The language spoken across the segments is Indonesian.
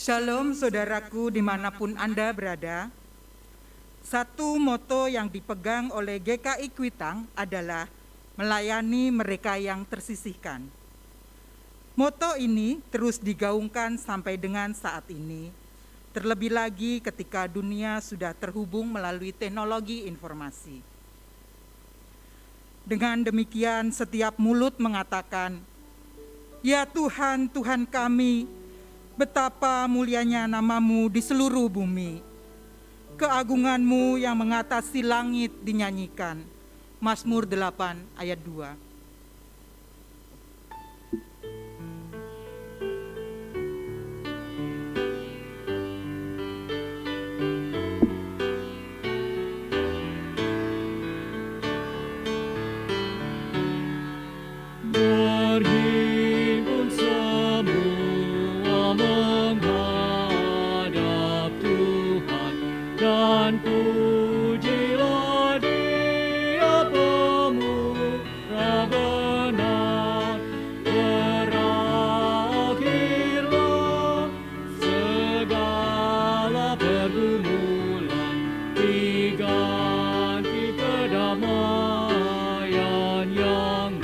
Shalom saudaraku dimanapun Anda berada. Satu moto yang dipegang oleh GKI Kuitang adalah melayani mereka yang tersisihkan. Moto ini terus digaungkan sampai dengan saat ini, terlebih lagi ketika dunia sudah terhubung melalui teknologi informasi. Dengan demikian setiap mulut mengatakan, "Ya Tuhan, Tuhan kami, betapa mulianya nama-Mu di seluruh bumi. Keagungan-Mu yang mengatasi langit dinyanyikan." Mazmur 8 ayat 2. Berhimpun semua menghadap Tuhan, dan pujilah Dia pemurah benar. Berakhirlah segala pergumulan, diganti kedamaian yang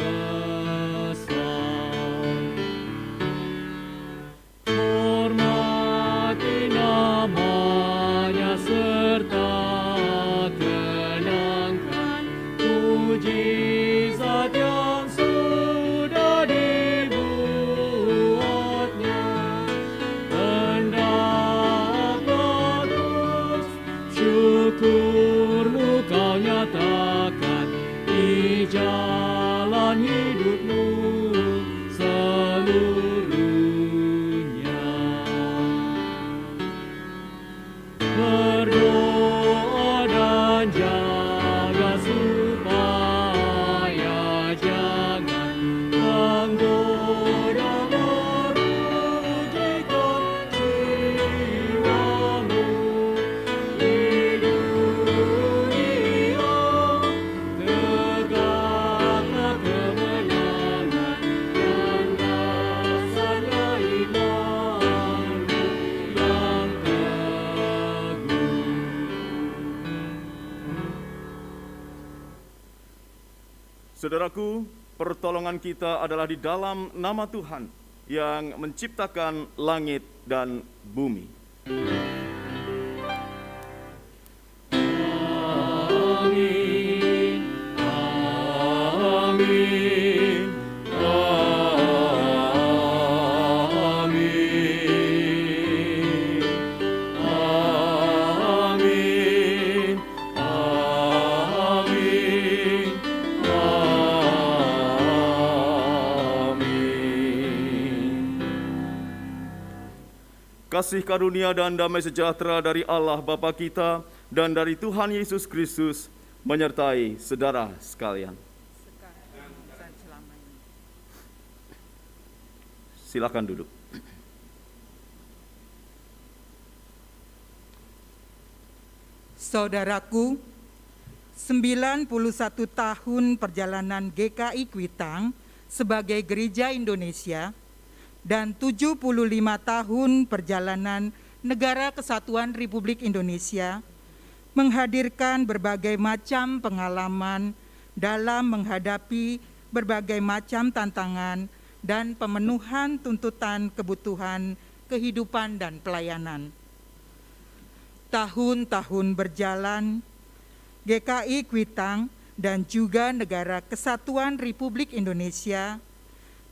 hormati namanya serta kenangkan mujizat yang sudah dibuatnya. Hendaklah terus syukur-Mu Kau nyatakan di jalan hidup-Mu seluruhnya. Berdoa dan jaga supaya jangan menggoda merugikan jiwamu. Di dunia tegaklah kemenangan dan dasarnya iman-Mu yang teguh. Saudaraku, pertolongan kita adalah di dalam nama Tuhan yang menciptakan langit dan bumi. Amin, amin, amin, amin, amin, amin. Kasih karunia dan damai sejahtera dari Allah Bapa kita dan dari Tuhan Yesus Kristus menyertai saudara sekalian. Sekarang dan selamanya. Silakan duduk. Saudaraku, 91 tahun perjalanan GKI Kuitang sebagai Gereja Indonesia dan 75 tahun perjalanan Negara Kesatuan Republik Indonesia menghadirkan berbagai macam pengalaman dalam menghadapi berbagai macam tantangan dan pemenuhan tuntutan kebutuhan kehidupan dan pelayanan. Tahun-tahun berjalan, GKI Kuitang dan juga Negara Kesatuan Republik Indonesia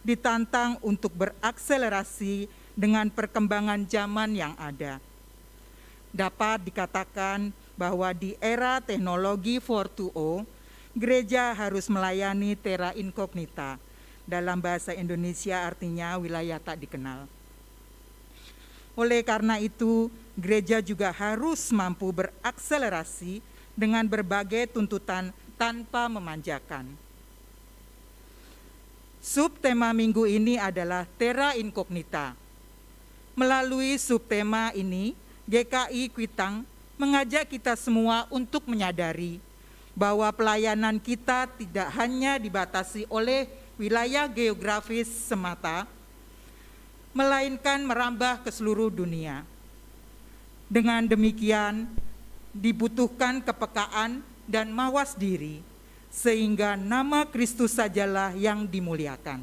ditantang untuk berakselerasi dengan perkembangan zaman yang ada. Dapat dikatakan bahwa di era teknologi 4.0, gereja harus melayani terra incognita. Dalam bahasa Indonesia artinya wilayah tak dikenal. Oleh karena itu, gereja juga harus mampu berakselerasi dengan berbagai tuntutan tanpa memanjakan. Subtema minggu ini adalah terra incognita. Melalui subtema ini, GKI Kuitang mengajak kita semua untuk menyadari bahwa pelayanan kita tidak hanya dibatasi oleh wilayah geografis semata, melainkan merambah ke seluruh dunia. Dengan demikian, dibutuhkan kepekaan dan mawas diri, sehingga nama Kristus sajalah yang dimuliakan.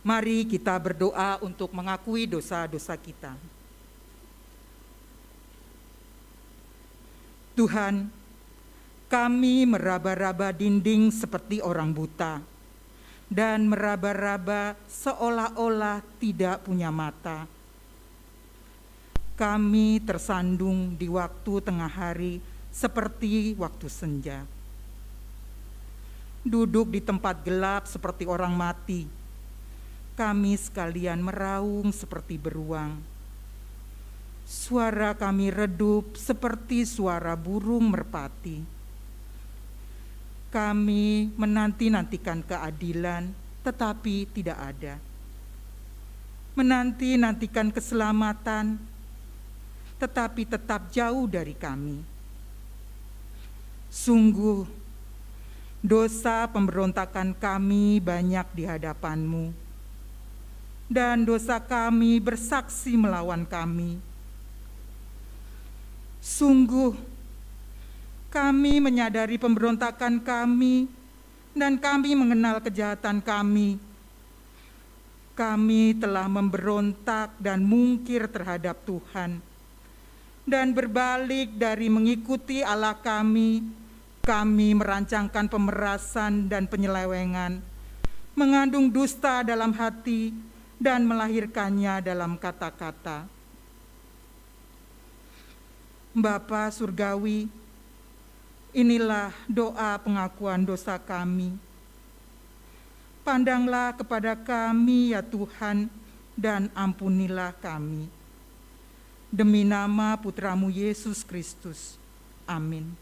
Mari kita berdoa untuk mengakui dosa-dosa kita. Tuhan, kami meraba-raba dinding seperti orang buta, dan meraba-raba seolah-olah tidak punya mata. Kami tersandung di waktu tengah hari seperti waktu senja. Duduk di tempat gelap seperti orang mati. Kami sekalian meraung seperti beruang. Suara kami redup seperti suara burung merpati. Kami menanti-nantikan keadilan, tetapi tidak ada. Menanti-nantikan keselamatan, tetapi tetap jauh dari kami. Sungguh, dosa pemberontakan kami banyak di hadapan-Mu, dan dosa kami bersaksi melawan kami. Sungguh, kami menyadari pemberontakan kami, dan kami mengenal kejahatan kami. Kami telah memberontak dan mungkir terhadap Tuhan, dan berbalik dari mengikuti Allah kami merancangkan pemerasan dan penyelewengan, mengandung dusta dalam hati, dan melahirkannya dalam kata-kata. Bapa Surgawi, inilah doa pengakuan dosa kami. Pandanglah kepada kami ya Tuhan, dan ampunilah kami. Demi nama Putra-Mu Yesus Kristus. Amin.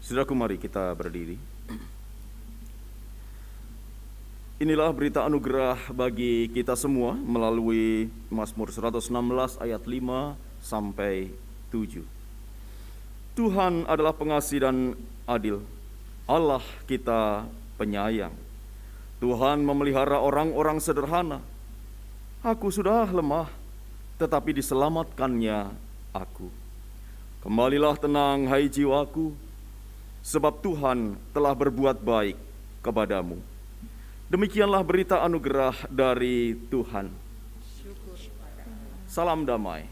Saudaraku, mari kita berdiri. Inilah berita anugerah bagi kita semua melalui Mazmur 116 ayat 5 sampai 7. Tuhan adalah pengasih dan adil. Allah kita penyayang. Tuhan memelihara orang-orang sederhana. Aku sudah lemah, tetapi diselamatkannya aku. Kembalilah tenang, hai jiwaku, sebab Tuhan telah berbuat baik kepadamu. Demikianlah berita anugerah dari Tuhan. Salam damai.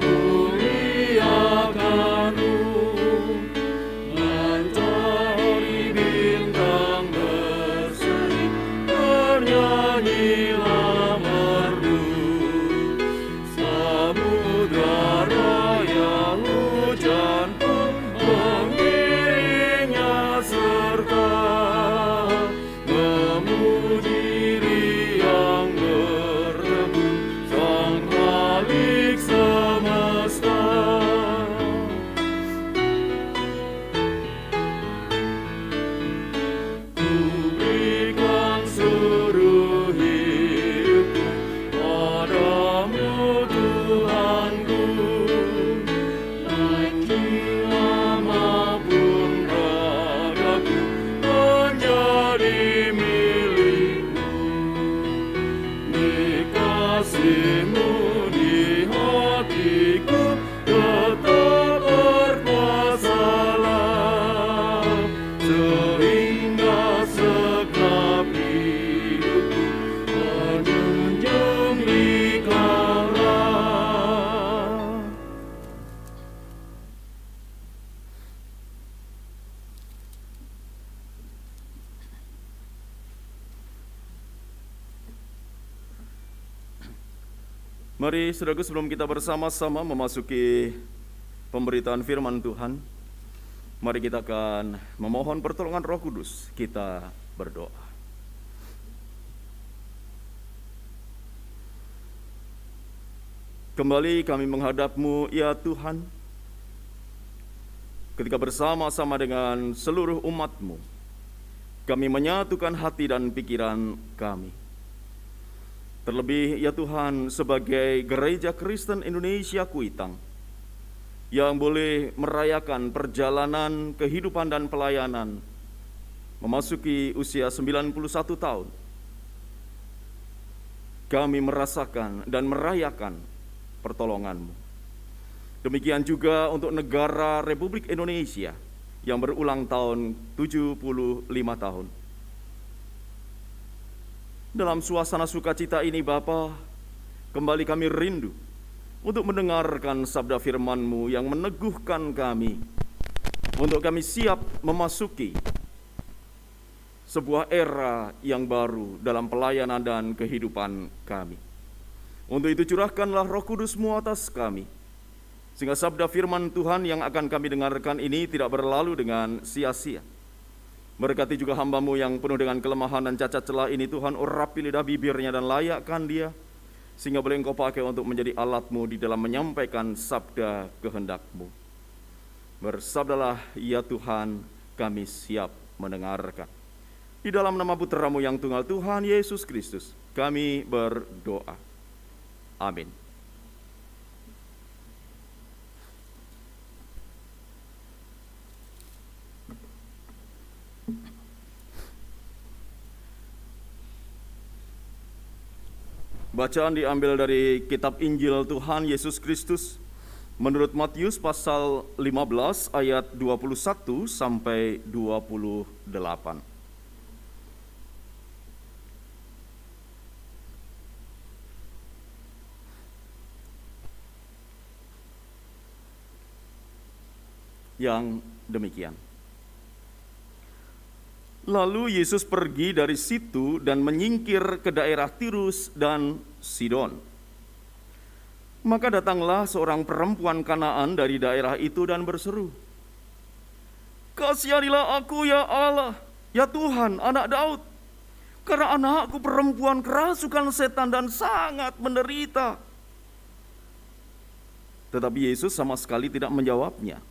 Memuliakan kasih-Mu di hatiku tetap berkuasalah, sehingga segenap hidupku menjunjung Dikau. Mari saudaraku, sebelum kita bersama-sama memasuki pemberitaan firman Tuhan, mari kita akan memohon pertolongan Roh Kudus. Kita berdoa. Kembali kami menghadap-Mu, ya Tuhan, ketika bersama-sama dengan seluruh umat-Mu, kami menyatukan hati dan pikiran kami. Terlebih, ya Tuhan, sebagai Gereja Kristen Indonesia Kuitang, yang boleh merayakan perjalanan kehidupan dan pelayanan, memasuki usia 91 tahun, kami merasakan dan merayakan pertolongan-Mu. Demikian juga untuk negara Republik Indonesia yang berulang tahun 75 tahun. Dalam suasana sukacita ini Bapa, kembali kami rindu untuk mendengarkan sabda firman-Mu yang meneguhkan kami, untuk kami siap memasuki sebuah era yang baru dalam pelayanan dan kehidupan kami. Untuk itu curahkanlah Roh Kudus-Mu atas kami, sehingga sabda firman Tuhan yang akan kami dengarkan ini tidak berlalu dengan sia-sia. Berkati juga hamba-Mu yang penuh dengan kelemahan dan cacat celah ini, Tuhan, urapi lidah bibirnya dan layakkan dia, sehingga boleh Engkau pakai untuk menjadi alat-Mu di dalam menyampaikan sabda kehendak-Mu. Bersabdalah, ya Tuhan, kami siap mendengarkan. Di dalam nama Putra-Mu yang tunggal, Tuhan Yesus Kristus, kami berdoa. Amin. Bacaan diambil dari kitab Injil Tuhan Yesus Kristus menurut Matius pasal 15 ayat 21 sampai 28. Yang demikian. Lalu Yesus pergi dari situ dan menyingkir ke daerah Tirus dan Sidon. Maka datanglah seorang perempuan Kanaan dari daerah itu dan berseru, "Kasihanilah aku ya Allah, ya Tuhan, anak Daud, karena anakku perempuan kerasukan setan dan sangat menderita." Tetapi Yesus sama sekali tidak menjawabnya.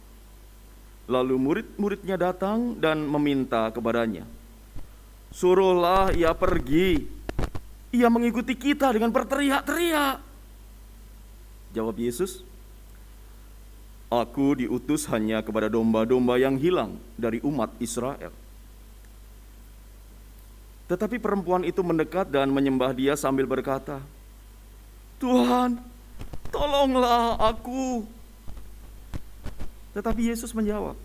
Lalu murid-muridnya datang dan meminta kepadanya, "Suruhlah ia pergi, ia mengikuti kita dengan berteriak-teriak." Jawab Yesus, "Aku diutus hanya kepada domba-domba yang hilang dari umat Israel." Tetapi perempuan itu mendekat dan menyembah dia sambil berkata, "Tuhan, tolonglah aku." Tetapi Yesus menjawab,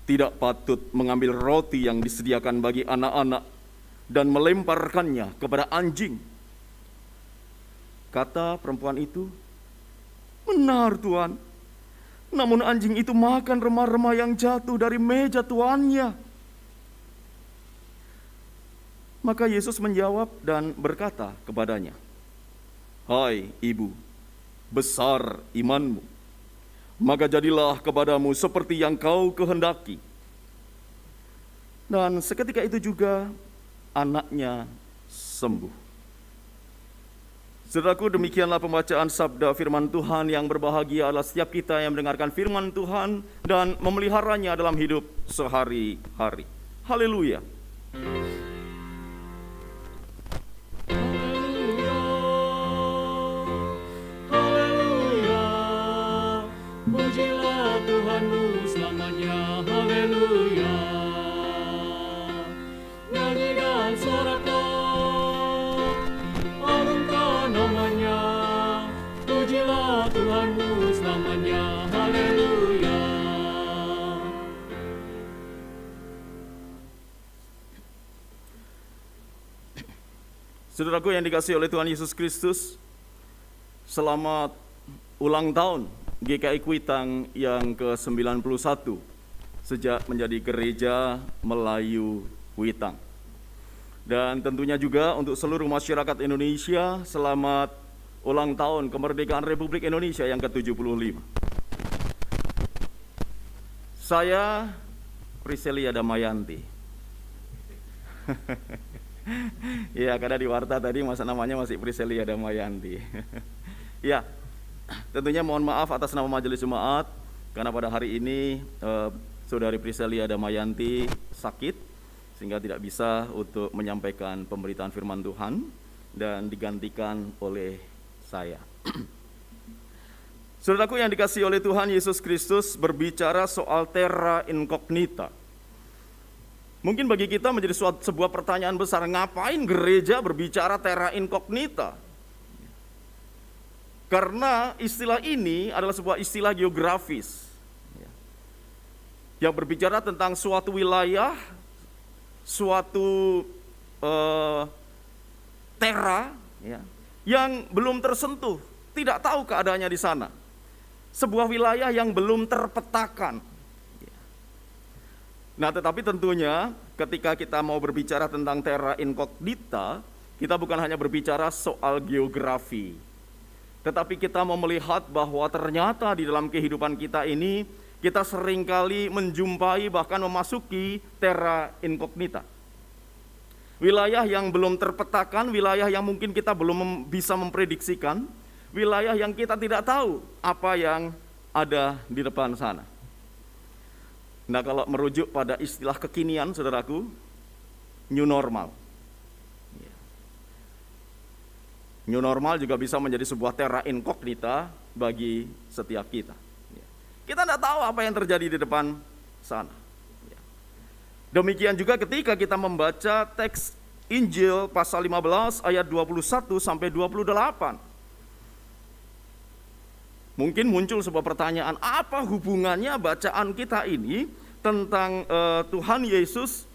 "Tidak patut mengambil roti yang disediakan bagi anak-anak dan melemparkannya kepada anjing." Kata perempuan itu, "Benar Tuhan, namun anjing itu makan remah-remah yang jatuh dari meja tuannya." Maka Yesus menjawab dan berkata kepadanya, "Hai ibu, besar imanmu. Maka jadilah kepadamu seperti yang kau kehendaki." Dan seketika itu juga anaknya sembuh. Saudaraku, demikianlah pembacaan sabda firman Tuhan. Yang berbahagia adalah setiap kita yang mendengarkan firman Tuhan dan memeliharanya dalam hidup sehari-hari. Haleluya. Pujilah Tuhanmu selamanya, haleluya. Nyanyikan sorakan, Saudaraku yang dikasihi oleh Tuhan Yesus Kristus, selamat ulang tahun GKI Kuitang yang ke-91 sejak menjadi Gereja Melayu Kuitang. Dan tentunya juga untuk seluruh masyarakat Indonesia, selamat ulang tahun kemerdekaan Republik Indonesia yang ke-75. Saya Priselia Damayanti. Ya, karena di warta tadi masa namanya masih Priselia Damayanti. Ya, tentunya mohon maaf atas nama Majelis Jemaat karena pada hari ini Saudari Priselia Damayanti sakit sehingga tidak bisa untuk menyampaikan pemberitaan firman Tuhan dan digantikan oleh saya. Saudaraku yang dikasihi oleh Tuhan Yesus Kristus, berbicara soal terra incognita. Mungkin bagi kita menjadi sebuah pertanyaan besar, ngapain gereja berbicara terra incognita? Karena istilah ini adalah sebuah istilah geografis yang berbicara tentang suatu wilayah, suatu terra yang belum tersentuh, tidak tahu keadaannya di sana. Sebuah wilayah yang belum terpetakan. Nah, tetapi tentunya ketika kita mau berbicara tentang terra incognita, kita bukan hanya berbicara soal geografi, tetapi kita mau melihat bahwa ternyata di dalam kehidupan kita ini, kita seringkali menjumpai bahkan memasuki terra incognita. Wilayah yang belum terpetakan, wilayah yang mungkin kita belum bisa memprediksikan, wilayah yang kita tidak tahu apa yang ada di depan sana. Nah, kalau merujuk pada istilah kekinian, saudaraku, new normal. New normal juga bisa menjadi sebuah terra incognita bagi setiap kita. Kita tidak tahu apa yang terjadi di depan sana. Demikian juga ketika kita membaca teks Injil pasal 15 ayat 21 sampai 28. Mungkin muncul sebuah pertanyaan, apa hubungannya bacaan kita ini tentang Tuhan Yesus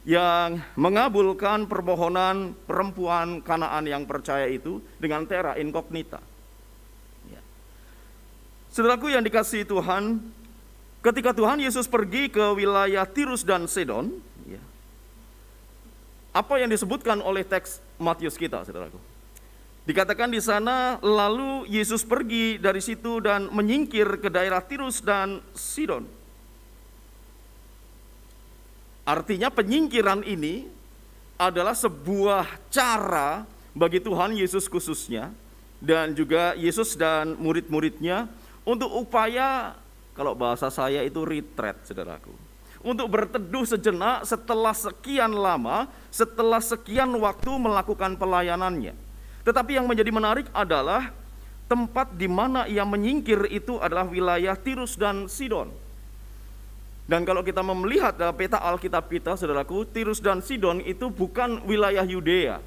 yang mengabulkan permohonan perempuan Kanaan yang percaya itu dengan terra incognita? Saudaraku yang dikasihi Tuhan, ketika Tuhan Yesus pergi ke wilayah Tirus dan Sidon, apa yang disebutkan oleh teks Matius kita, saudaraku? Dikatakan di sana, lalu Yesus pergi dari situ dan menyingkir ke daerah Tirus dan Sidon. Artinya penyingkiran ini adalah sebuah cara bagi Tuhan Yesus khususnya, dan juga Yesus dan murid-muridnya untuk upaya, kalau bahasa saya itu retreat, saudaraku. Untuk berteduh sejenak setelah sekian lama, setelah sekian waktu melakukan pelayanannya. Tetapi yang menjadi menarik adalah tempat di mana ia menyingkir itu adalah wilayah Tirus dan Sidon. Dan kalau kita melihat dalam peta Alkitab kita, saudaraku, Tirus dan Sidon itu bukan wilayah Yudea.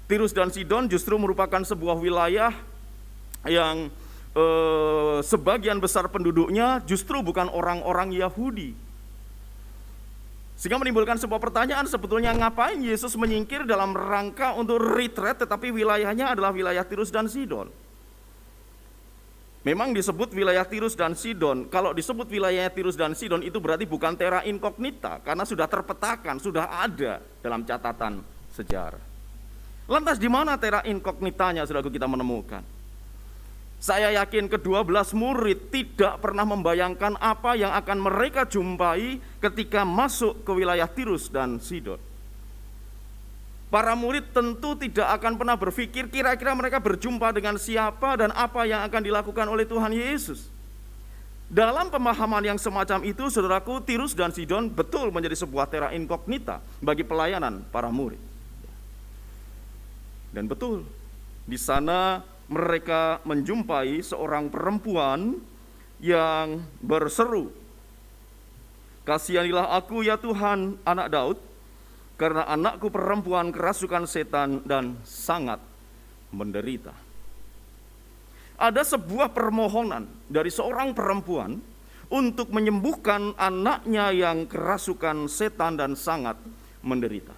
Tirus dan Sidon justru merupakan sebuah wilayah yang sebagian besar penduduknya justru bukan orang-orang Yahudi. Sehingga menimbulkan sebuah pertanyaan, sebetulnya ngapain Yesus menyingkir dalam rangka untuk retreat, tetapi wilayahnya adalah wilayah Tirus dan Sidon. Memang disebut wilayah Tirus dan Sidon. Kalau disebut wilayah Tirus dan Sidon itu berarti bukan terra incognita, karena sudah terpetakan, sudah ada dalam catatan sejarah. Lantas di mana terra incognitanya, saudaraku, kita menemukan? Saya yakin ke-12 murid tidak pernah membayangkan apa yang akan mereka jumpai ketika masuk ke wilayah Tirus dan Sidon. Para murid tentu tidak akan pernah berpikir kira-kira mereka berjumpa dengan siapa dan apa yang akan dilakukan oleh Tuhan Yesus. Dalam pemahaman yang semacam itu, saudaraku, Tirus dan Sidon betul menjadi sebuah terra incognita bagi pelayanan para murid. Dan betul, di sana mereka menjumpai seorang perempuan yang berseru, "Kasihanilah aku ya Tuhan, anak Daud, karena anakku perempuan kerasukan setan dan sangat menderita." Ada sebuah permohonan dari seorang perempuan untuk menyembuhkan anaknya yang kerasukan setan dan sangat menderita.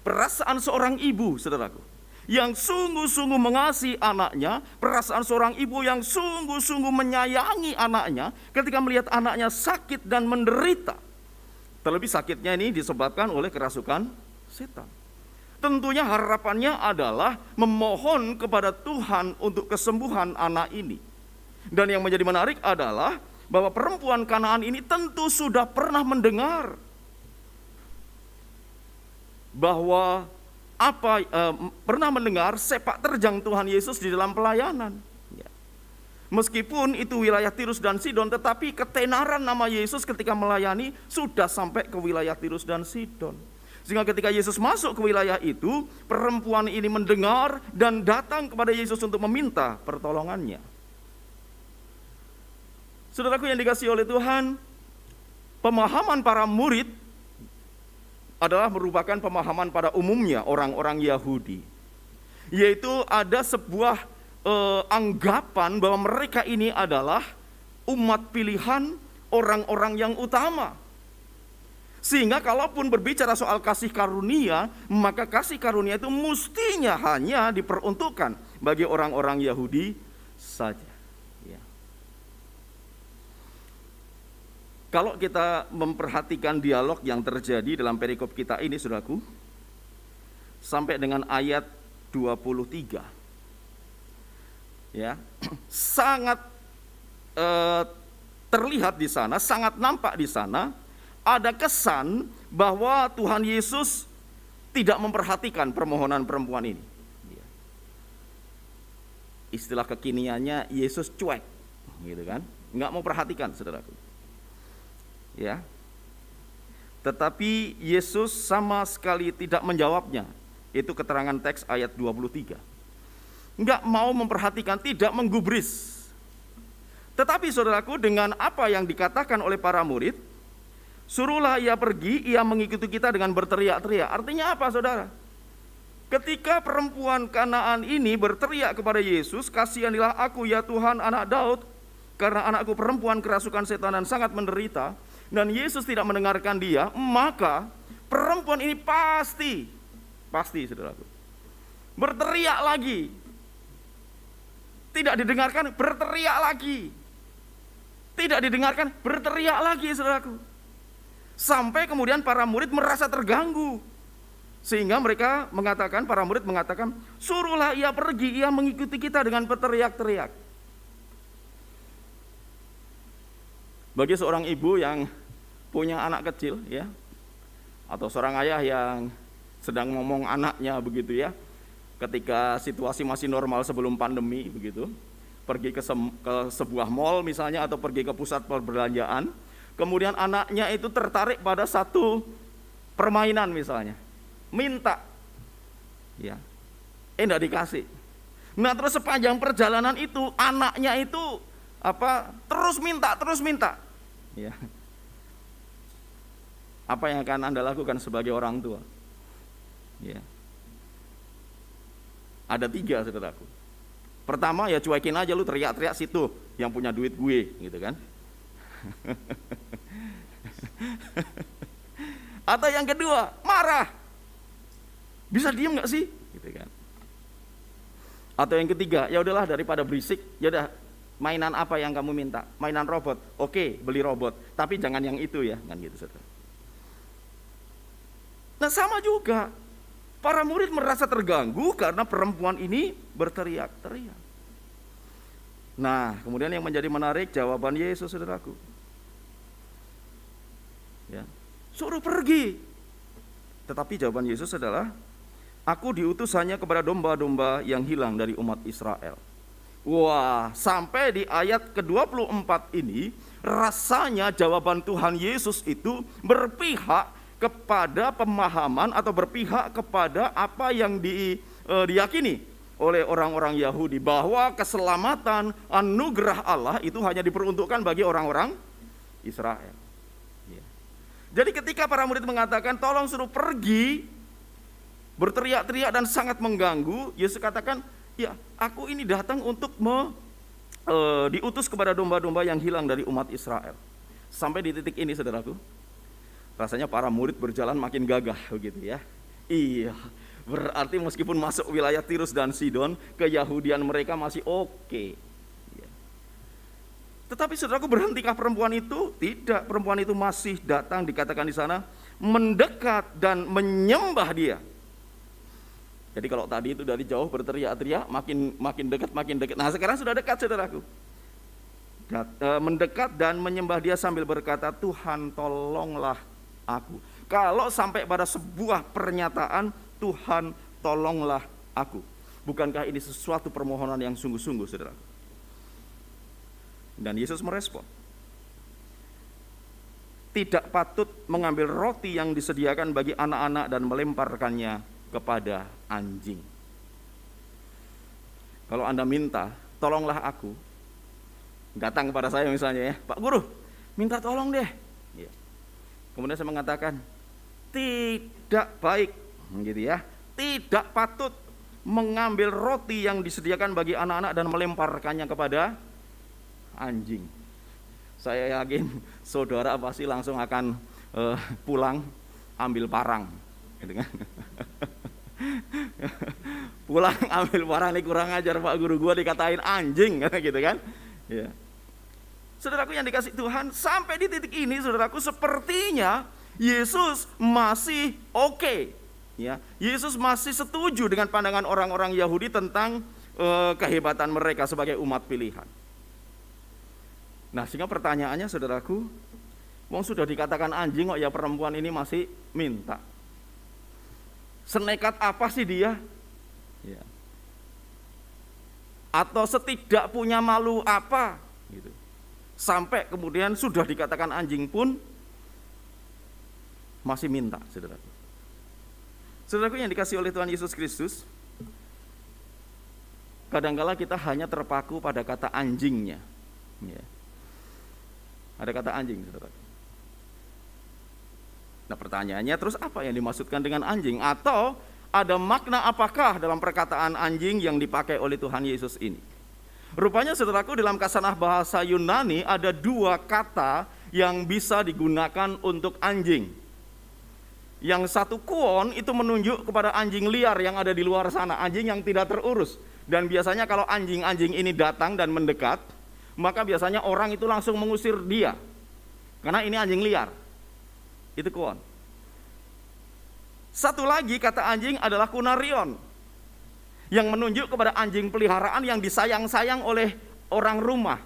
Perasaan seorang ibu, saudaraku, yang sungguh-sungguh mengasihi anaknya, perasaan seorang ibu yang sungguh-sungguh menyayangi anaknya ketika melihat anaknya sakit dan menderita. Terlebih sakitnya ini disebabkan oleh kerasukan setan. Tentunya harapannya adalah memohon kepada Tuhan untuk kesembuhan anak ini. Dan yang menjadi menarik adalah bahwa perempuan Kanaan ini tentu sudah pernah mendengar bahwa pernah mendengar sepak terjang Tuhan Yesus di dalam pelayanan. Ya. Meskipun itu wilayah Tirus dan Sidon, tetapi ketenaran nama Yesus ketika melayani sudah sampai ke wilayah Tirus dan Sidon. Sehingga ketika Yesus masuk ke wilayah itu, perempuan ini mendengar dan datang kepada Yesus untuk meminta pertolongannya. Saudaraku yang dikasihi oleh Tuhan, pemahaman para murid adalah merupakan pemahaman pada umumnya orang-orang Yahudi. Yaitu ada sebuah anggapan bahwa mereka ini adalah umat pilihan, orang-orang yang utama. Sehingga kalaupun berbicara soal kasih karunia, maka kasih karunia itu mestinya hanya diperuntukkan bagi orang-orang Yahudi saja. Kalau kita memperhatikan dialog yang terjadi dalam perikop kita ini, saudaraku, sampai dengan ayat 23, ya, sangat terlihat di sana, sangat nampak di sana, ada kesan bahwa Tuhan Yesus tidak memperhatikan permohonan perempuan ini. Istilah kekiniannya Yesus cuek, gitu kan? Nggak mau perhatikan, saudaraku. Ya, tetapi Yesus sama sekali tidak menjawabnya. Itu keterangan teks ayat 23. Enggak mau memperhatikan, tidak menggubris. Tetapi saudaraku, dengan apa yang dikatakan oleh para murid, suruhlah ia pergi, ia mengikuti kita dengan berteriak-teriak. Artinya apa, saudara? Ketika perempuan Kanaan ini berteriak kepada Yesus, kasihanilah aku ya Tuhan anak Daud, karena anakku perempuan kerasukan setan dan sangat menderita, dan Yesus tidak mendengarkan dia, maka perempuan ini pasti saudaraku, berteriak lagi. Tidak didengarkan, berteriak lagi. Tidak didengarkan, berteriak lagi, saudaraku. Sampai kemudian para murid merasa terganggu. Sehingga para murid mengatakan, suruhlah ia pergi, ia mengikuti kita dengan berteriak-teriak. Bagi seorang ibu yang punya anak kecil, ya, atau seorang ayah yang sedang ngomong anaknya begitu, ya, ketika situasi masih normal sebelum pandemi begitu, pergi ke sebuah mall misalnya atau pergi ke pusat perbelanjaan, kemudian anaknya itu tertarik pada satu permainan misalnya, minta, ya, enggak dikasih. Nah, terus sepanjang perjalanan itu anaknya itu terus minta, ya. Apa yang akan Anda lakukan sebagai orang tua? Ya. Ada 3, saudaraku. Pertama, ya cuekin aja, lu teriak-teriak situ, yang punya duit gue, gitu kan. Atau yang kedua, marah. Bisa diem nggak sih? Gitu kan. Atau yang ketiga, ya udahlah daripada berisik, ya udah mainan apa yang kamu minta? Mainan robot. Oke, beli robot, tapi jangan yang itu ya, kan gitu, saudara. Nah, sama juga para murid merasa terganggu karena perempuan ini berteriak-teriak. Nah, kemudian yang menjadi menarik jawaban Yesus, saudaraku. Ya, suruh pergi. Tetapi jawaban Yesus adalah, aku diutus hanya kepada domba-domba yang hilang dari umat Israel. Wah, sampai di ayat ke-24 ini, rasanya jawaban Tuhan Yesus itu berpihak kepada pemahaman atau berpihak kepada apa yang diyakini oleh orang-orang Yahudi, bahwa keselamatan anugerah Allah itu hanya diperuntukkan bagi orang-orang Israel. Ya. Jadi ketika para murid mengatakan tolong suruh pergi, berteriak-teriak dan sangat mengganggu, Yesus katakan, ya, aku ini datang untuk diutus kepada domba-domba yang hilang dari umat Israel. Sampai di titik ini, saudaraku, rasanya para murid berjalan makin gagah begitu ya. Iya, berarti meskipun masuk wilayah Tirus dan Sidon, keyahudian mereka masih oke. Iya. Tetapi saudaraku, berhentikah perempuan itu? Tidak, perempuan itu masih datang, dikatakan di sana, mendekat dan menyembah dia. Jadi kalau tadi itu dari jauh berteriak-teriak, makin dekat. Nah sekarang sudah dekat saudaraku. Mendekat dan menyembah dia sambil berkata, Tuhan tolonglah aku. Kalau sampai pada sebuah pernyataan, Tuhan tolonglah aku. Bukankah ini sesuatu permohonan yang sungguh-sungguh saudaraku? Dan Yesus merespon. Tidak patut mengambil roti yang disediakan bagi anak-anak dan melemparkannya kepada anjing. Kalau Anda minta, tolonglah aku. Datang kepada saya misalnya ya, Pak Guru, minta tolong deh. Ya. Kemudian saya mengatakan, tidak baik, gitu ya. Tidak patut mengambil roti yang disediakan bagi anak-anak dan melemparkannya kepada anjing. Saya yakin saudara pasti langsung akan pulang ambil parang, gitu kan? Pulang ambil parang, ini kurang ajar Pak Guru, gua dikatain anjing, gitu kan? Ya. Saudaraku yang dikasih Tuhan, sampai di titik ini saudaraku, sepertinya Yesus masih oke. Ya, Yesus masih setuju dengan pandangan orang-orang Yahudi tentang kehebatan mereka sebagai umat pilihan. Nah, sehingga pertanyaannya saudaraku, wong sudah dikatakan anjing kok ya perempuan ini masih minta. Senekat apa sih dia? Ya. Atau setidak punya malu apa? Gitu. Sampai kemudian sudah dikatakan anjing pun masih minta, saudaraku. Saudaraku yang dikasih oleh Tuhan Yesus Kristus, kadangkala kita hanya terpaku pada kata anjingnya. Ya. Ada kata anjing, saudaraku. Nah pertanyaannya, terus apa yang dimaksudkan dengan anjing? Atau ada makna apakah dalam perkataan anjing yang dipakai oleh Tuhan Yesus ini? Rupanya saudaraku, dalam kasanah bahasa Yunani ada dua kata yang bisa digunakan untuk anjing. Yang satu kuon itu menunjuk kepada anjing liar yang ada di luar sana, anjing yang tidak terurus. Dan biasanya kalau anjing-anjing ini datang dan mendekat, maka biasanya orang itu langsung mengusir dia. Karena ini anjing liar. Itu kuon. Satu lagi kata anjing adalah kunarion, yang menunjuk kepada anjing peliharaan yang disayang-sayang oleh orang rumah,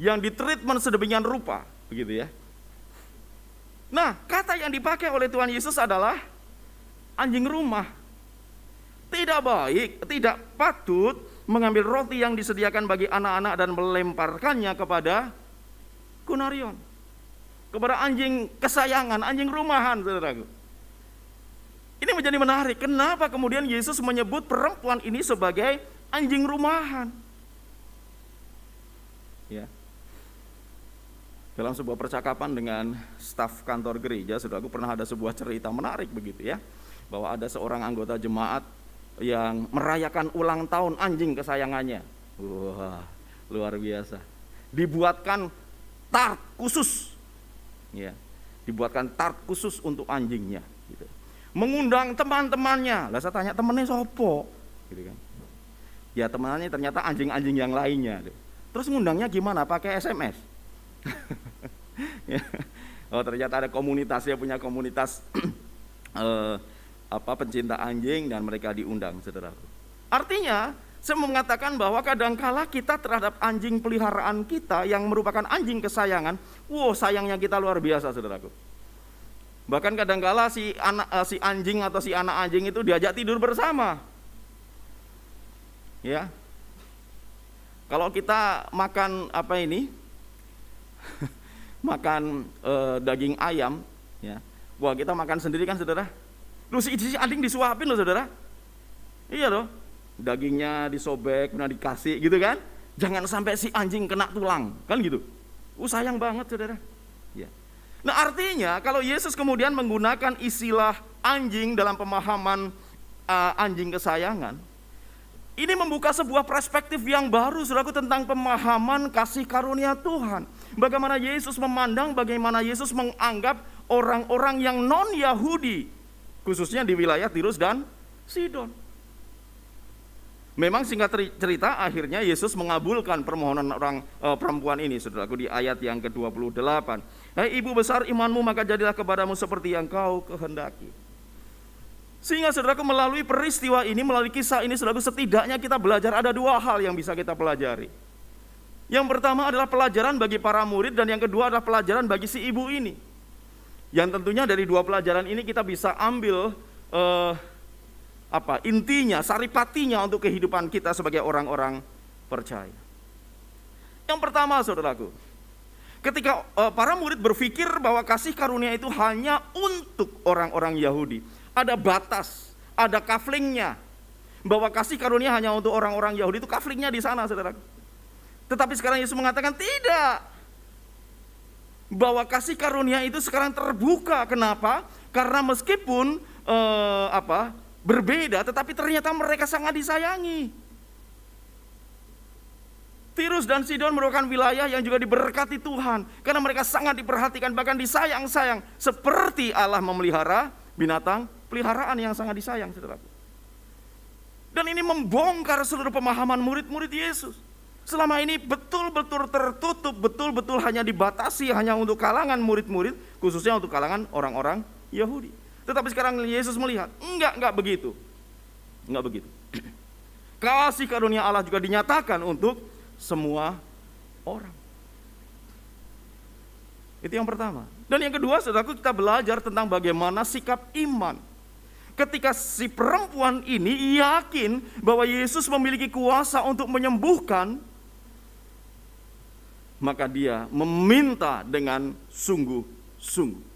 yang ditreatment sedemikian rupa, begitu ya. Nah, kata yang dipakai oleh Tuhan Yesus adalah anjing rumah. Tidak baik, tidak patut mengambil roti yang disediakan bagi anak-anak dan melemparkannya kepada kunarion, kepada anjing kesayangan, anjing rumahan, saudaraku. Ini menjadi menarik. Kenapa kemudian Yesus menyebut perempuan ini sebagai anjing rumahan? Ya. Dalam sebuah percakapan dengan staf kantor gereja, saudaraku, pernah ada sebuah cerita menarik begitu ya, bahwa ada seorang anggota jemaat yang merayakan ulang tahun anjing kesayangannya. Wah, luar biasa. Dibuatkan tart khusus. Ya. Dibuatkan tart khusus untuk anjingnya, gitu. Mengundang teman-temannya. Lah saya tanya, temennya sopo? Gitu kan. Ya temannya ternyata anjing-anjing yang lainnya. Terus ngundangnya gimana? Pakai SMS. Ya. Oh ternyata ada komunitasnya, punya komunitas pencinta anjing, dan mereka diundang, saudaraku. Artinya saya mengatakan bahwa kadangkala kita terhadap anjing peliharaan kita yang merupakan anjing kesayangan, sayangnya kita luar biasa, saudaraku. Bahkan kadangkala si anjing atau si anak anjing itu diajak tidur bersama. Ya. Kalau kita makan makan daging ayam, ya. Wah, kita makan sendiri kan, saudara. Lu si anjing disuapin loh, saudara. Iya loh. Dagingnya disobek, kemudian dikasih gitu kan. Jangan sampai si anjing kena tulang, kan gitu. Sayang banget, saudara. Ya. Nah artinya kalau Yesus kemudian menggunakan istilah anjing dalam pemahaman anjing kesayangan, ini membuka sebuah perspektif yang baru, saudaraku, tentang pemahaman kasih karunia Tuhan. Bagaimana Yesus memandang, bagaimana Yesus menganggap orang-orang yang non-Yahudi khususnya di wilayah Tirus dan Sidon. Memang singkat cerita, akhirnya Yesus mengabulkan permohonan perempuan ini, saudaraku, di ayat yang ke-28. Hai ibu besar imanmu, maka jadilah kepadamu seperti yang kau kehendaki. Sehingga saudaraku, melalui peristiwa ini, melalui kisah ini, saudaraku, setidaknya kita belajar ada dua hal yang bisa kita pelajari. Yang pertama adalah pelajaran bagi para murid, dan yang kedua adalah pelajaran bagi si ibu ini. Yang tentunya dari dua pelajaran ini kita bisa ambil intinya, saripatinya untuk kehidupan kita sebagai orang-orang percaya. Yang pertama, saudaraku, ketika para murid berpikir bahwa kasih karunia itu hanya untuk orang-orang Yahudi, ada batas, ada kaflingnya, bahwa kasih karunia hanya untuk orang-orang Yahudi, itu kaflingnya di sana, saudaraku. Tetapi sekarang Yesus mengatakan tidak, bahwa kasih karunia itu sekarang terbuka. Kenapa? Karena meskipun berbeda, tetapi ternyata mereka sangat disayangi. Tirus dan Sidon merupakan wilayah yang juga diberkati Tuhan, karena mereka sangat diperhatikan, bahkan disayang-sayang, seperti Allah memelihara binatang peliharaan yang sangat disayang, saudaraku. Dan ini membongkar seluruh pemahaman murid-murid Yesus. Selama ini betul-betul tertutup, betul-betul hanya dibatasi hanya untuk kalangan murid-murid, khususnya untuk kalangan orang-orang Yahudi. Tetapi sekarang Yesus melihat, enggak begitu. Enggak begitu. Kasih karunia Allah juga dinyatakan untuk semua orang. Itu yang pertama. Dan yang kedua, saudaraku, kita belajar tentang bagaimana sikap iman. Ketika si perempuan ini yakin bahwa Yesus memiliki kuasa untuk menyembuhkan, maka dia meminta dengan sungguh-sungguh.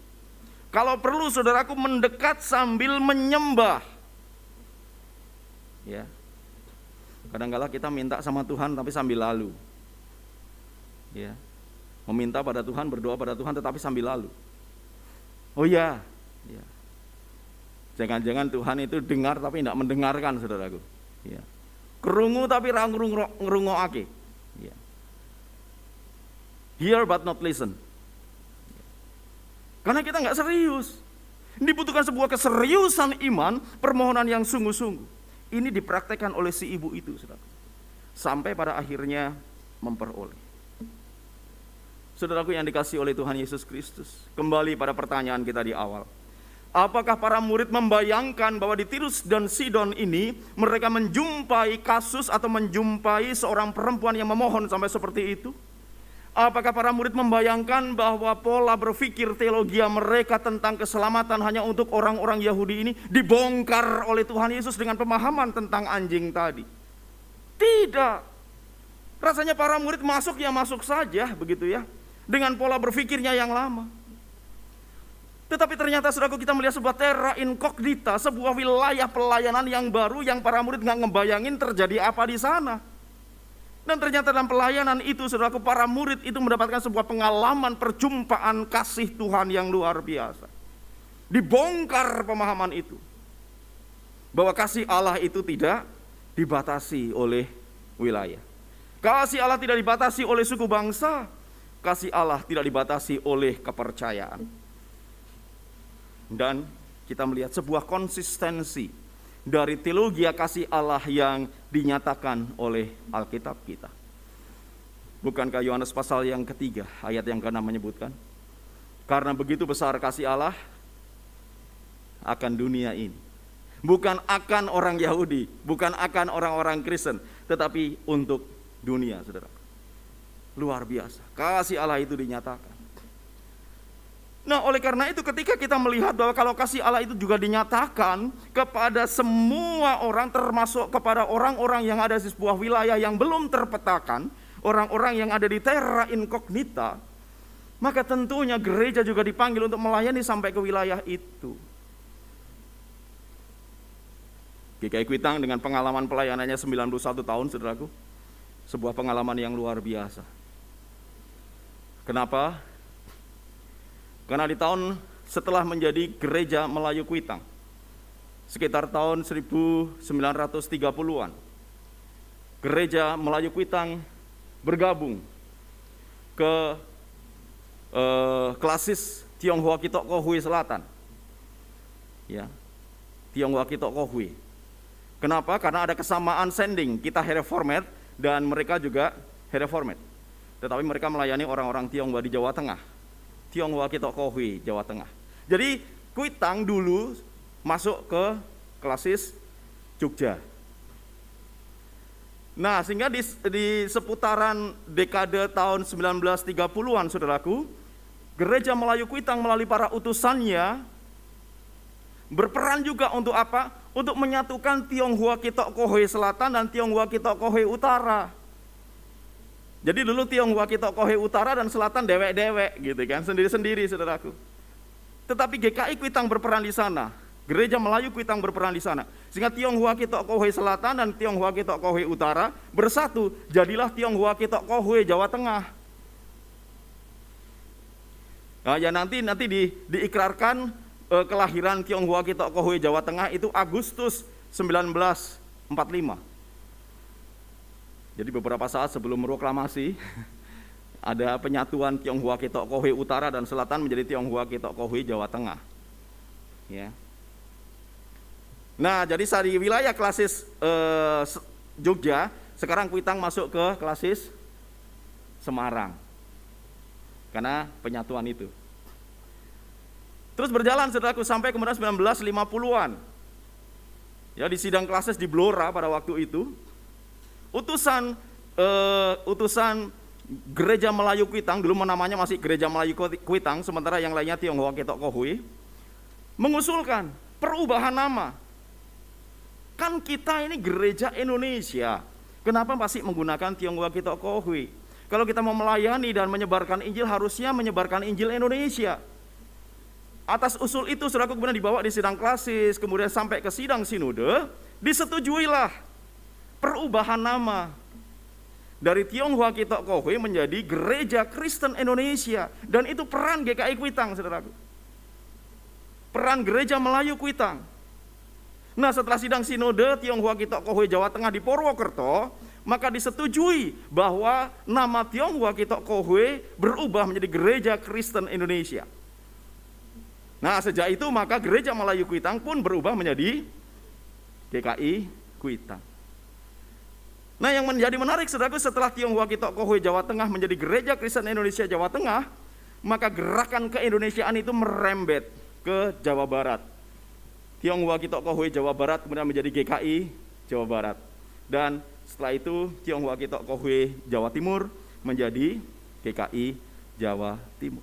Kalau perlu, saudaraku, mendekat sambil menyembah. Ya. Kadang-kala kita minta sama Tuhan tapi sambil lalu. Ya. Meminta pada Tuhan, berdoa pada Tuhan tetapi sambil lalu. Oh ya. Ya. Jangan-jangan Tuhan itu dengar tapi tidak mendengarkan, saudaraku. Ya. Kerungu tapi ra ngrungokake. Ya. Hear but not listen. Karena kita nggak serius. Dibutuhkan sebuah keseriusan iman, permohonan yang sungguh-sungguh. Ini dipraktekkan oleh si ibu itu, saudara. Sampai pada akhirnya memperoleh. Saudaraku yang dikasihi oleh Tuhan Yesus Kristus, kembali pada pertanyaan kita di awal. Apakah para murid membayangkan bahwa di Tirus dan Sidon ini mereka menjumpai kasus atau menjumpai seorang perempuan yang memohon sampai seperti itu? Apakah para murid membayangkan bahwa pola berpikir teologi mereka tentang keselamatan hanya untuk orang-orang Yahudi ini dibongkar oleh Tuhan Yesus dengan pemahaman tentang anjing tadi? Tidak. Rasanya para murid masuk ya masuk saja, begitu ya, dengan pola berpikirnya yang lama. Tetapi ternyata, saudaraku, kita melihat sebuah terra incognita, sebuah wilayah pelayanan yang baru yang para murid nggak ngebayangin terjadi apa di sana. Dan ternyata dalam pelayanan itu, saudaraku, para murid itu mendapatkan sebuah pengalaman perjumpaan kasih Tuhan yang luar biasa. Dibongkar pemahaman itu, bahwa kasih Allah itu tidak dibatasi oleh wilayah. Kasih Allah tidak dibatasi oleh suku bangsa. Kasih Allah tidak dibatasi oleh kepercayaan. Dan kita melihat sebuah konsistensi dari teologi kasih Allah yang dinyatakan oleh Alkitab kita. Bukankah Yohanes pasal yang ketiga ayat yang ke-6 menyebutkan, karena begitu besar kasih Allah akan dunia ini, bukan akan orang Yahudi, bukan akan orang-orang Kristen, tetapi untuk dunia, saudara. Luar biasa, kasih Allah itu dinyatakan. Nah, oleh karena itu ketika kita melihat bahwa kalau kasih Allah itu juga dinyatakan kepada semua orang, termasuk kepada orang-orang yang ada di sebuah wilayah yang belum terpetakan, orang-orang yang ada di terra incognita, maka tentunya gereja juga dipanggil untuk melayani sampai ke wilayah itu. GKI Kuitang dengan pengalaman pelayanannya 91 tahun, saudaraku, sebuah pengalaman yang luar biasa. Kenapa? Karena di tahun setelah menjadi gereja Melayu Kuitang, sekitar tahun 1930-an, gereja Melayu Kuitang bergabung ke klasis Tionghoa Kitoko Hui Selatan. Ya, Tionghoa Kitok Kohui. Kenapa? Karena ada kesamaan sending, kita Herreformed dan mereka juga Herreformed. Tetapi mereka melayani orang-orang Tionghoa di Jawa Tengah. Tionghoa Kitok Kohui, Jawa Tengah. Jadi Kuitang dulu masuk ke klasis Jogja. Nah, sehingga di seputaran dekade tahun 1930-an, saudaraku, Gereja Melayu Kuitang melalui para utusannya berperan juga untuk apa? Untuk menyatukan Tionghoa Kitok Kohui Selatan dan Tionghoa Kitok Kohui Utara. Jadi dulu Tionghoa Kitok Kohui Utara dan Selatan dewek-dewek gitu kan, sendiri-sendiri, saudaraku. Tetapi GKI Kuitang berperan di sana. Gereja Melayu Kuitang berperan di sana. Sehingga Tionghoa Kitok Kohui Selatan dan Tionghoa Kitok Kohui Utara bersatu, jadilah Tionghoa Kitok Kohui Jawa Tengah. Nah, ya nanti diikrarkan kelahiran Tionghoa Kitok Kohui Jawa Tengah itu Agustus 1945. Jadi beberapa saat sebelum proklamasi ada penyatuan Tionghoa Kitok Kohui Utara dan Selatan menjadi Tionghoa Kitok Kohui Jawa Tengah. Ya. Nah, jadi dari wilayah klasis Jogja, sekarang Kuitang masuk ke klasis Semarang. Karena penyatuan itu. Terus berjalan saudaraku sampai kemudian 1950-an. Ya, di sidang klasis di Blora pada waktu itu, utusan Gereja Melayu Kuitang, dulu namanya masih Gereja Melayu Kuitang, sementara yang lainnya Tionghoa Kitok Kohui, mengusulkan perubahan nama. Kan kita ini gereja Indonesia, kenapa masih menggunakan Tionghoa Kitok Kohui? Kalau kita mau melayani dan menyebarkan Injil, harusnya menyebarkan Injil Indonesia. Atas usul itu, saudaraku, kemudian dibawa di sidang klasis, kemudian sampai ke sidang sinode, disetujuilah perubahan nama dari Tionghoa Kitok Kohui menjadi Gereja Kristen Indonesia. Dan itu peran GKI Kuitang, saudaraku. Peran Gereja Melayu Kuitang. Nah, setelah sidang sinode Tionghoa Kitok Kohui Jawa Tengah di Purwokerto, maka disetujui bahwa nama Tionghoa Kitok Kohui berubah menjadi Gereja Kristen Indonesia. Nah, sejak itu maka Gereja Melayu Kuitang pun berubah menjadi GKI Kuitang. Nah, yang menjadi menarik, saudaraku, setelah Tionghoa Kitok Kohui Jawa Tengah menjadi Gereja Kristen Indonesia Jawa Tengah, maka gerakan keindonesiaan itu merembet ke Jawa Barat. Tionghoa Kitok Kohui Jawa Barat kemudian menjadi GKI Jawa Barat. Dan setelah itu Tionghoa Kitok Kohui Jawa Timur menjadi GKI Jawa Timur.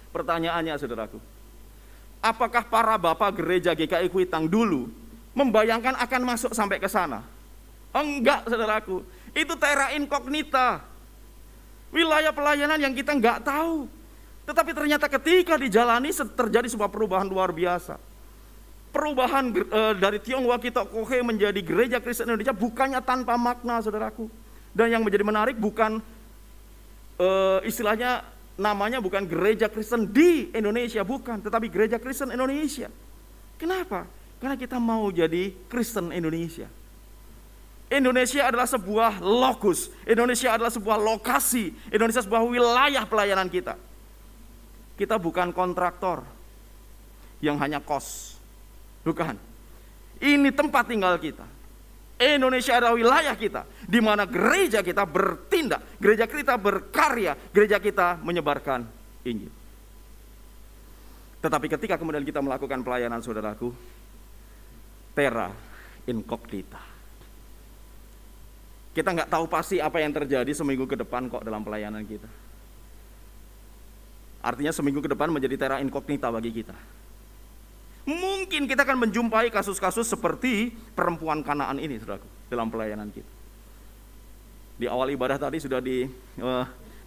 Pertanyaannya, saudaraku, apakah para bapak gereja GKI Kuitang dulu membayangkan akan masuk sampai ke sana? Enggak, saudaraku. Itu terra incognita. Wilayah pelayanan yang kita enggak tahu. Tetapi ternyata ketika dijalani terjadi sebuah perubahan luar biasa. Perubahan dari Tionghoa Kitok Kohui menjadi Gereja Kristen Indonesia bukannya tanpa makna, saudaraku. Dan yang menjadi menarik bukan istilahnya namanya bukan Gereja Kristen di Indonesia, bukan, tetapi Gereja Kristen Indonesia. Kenapa? Karena kita mau jadi Kristen Indonesia. Indonesia adalah sebuah lokus, Indonesia adalah sebuah lokasi, Indonesia sebuah wilayah pelayanan kita. Kita bukan kontraktor yang hanya kos. Bukan. Ini tempat tinggal kita. Indonesia adalah wilayah kita, di mana gereja kita bertindak, gereja kita berkarya, gereja kita menyebarkan Injil. Tetapi ketika kemudian kita melakukan pelayanan, saudaraku, terra incognita. Kita nggak tahu pasti apa yang terjadi seminggu ke depan kok dalam pelayanan kita. Artinya seminggu ke depan menjadi terra incognita bagi kita. Mungkin kita akan menjumpai kasus-kasus seperti perempuan Kanaan ini, saudaraku, dalam pelayanan kita. Di awal ibadah tadi sudah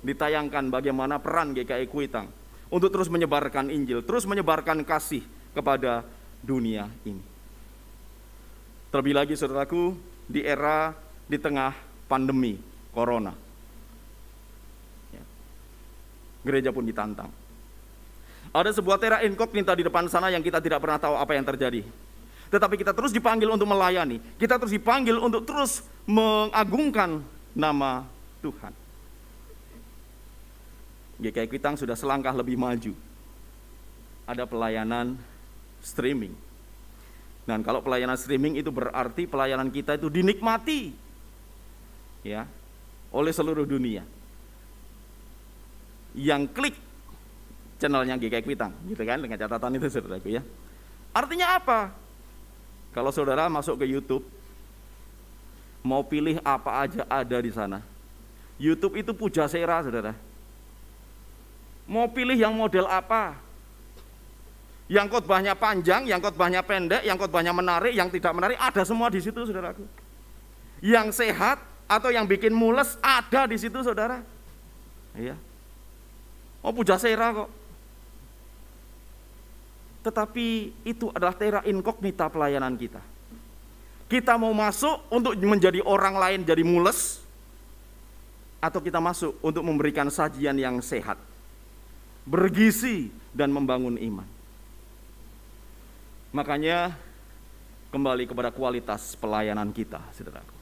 ditayangkan bagaimana peran GKI Kuitang untuk terus menyebarkan Injil, terus menyebarkan kasih kepada dunia ini. Terlebih lagi, saudaraku, di era di tengah pandemi Corona, gereja pun ditantang. Ada sebuah terra incognita di depan sana yang kita tidak pernah tahu apa yang terjadi. Tetapi kita terus dipanggil untuk melayani. Kita terus dipanggil untuk terus mengagungkan nama Tuhan. GKI Kuitang sudah selangkah lebih maju. Ada pelayanan streaming. Dan kalau pelayanan streaming itu berarti pelayanan kita itu dinikmati ya oleh seluruh dunia. Yang klik channelnya GKI Kuitang, gitu kan, dengan catatan itu saudaraku ya. Artinya apa? Kalau saudara masuk ke YouTube, mau pilih apa aja ada di sana. YouTube itu pujasera, saudara. Mau pilih yang model apa? Yang khotbahnya panjang, yang khotbahnya pendek, yang khotbahnya menarik, yang tidak menarik, ada semua di situ, saudaraku. Yang sehat atau yang bikin mules ada di situ, saudara. Iya. Oh, pujasera kok. Tetapi itu adalah terra incognita pelayanan kita. Kita mau masuk untuk menjadi orang lain jadi mules, atau kita masuk untuk memberikan sajian yang sehat, bergizi, dan membangun iman. Makanya kembali kepada kualitas pelayanan kita, saudaraku.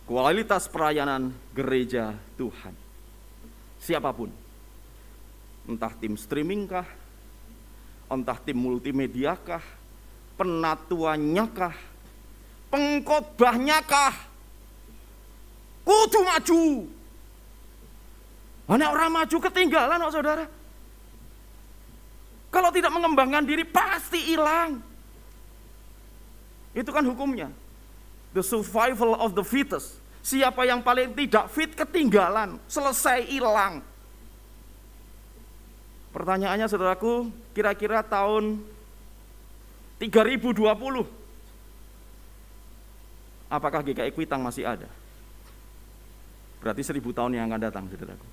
Kualitas pelayanan gereja Tuhan. Siapapun, entah tim streaming kah, entah tim multimedia kah, penatuannya kah, pengkhotbahnya kah, kudu maju. Mana orang maju ketinggalan kok, saudara. Kalau tidak mengembangkan diri pasti hilang. Itu kan hukumnya. The survival of the fittest. Siapa yang paling tidak fit ketinggalan, selesai hilang. Pertanyaannya, saudaraku, kira-kira tahun 3020 apakah GKI Kuitang masih ada? Berarti 1000 tahun yang akan datang, saudaraku.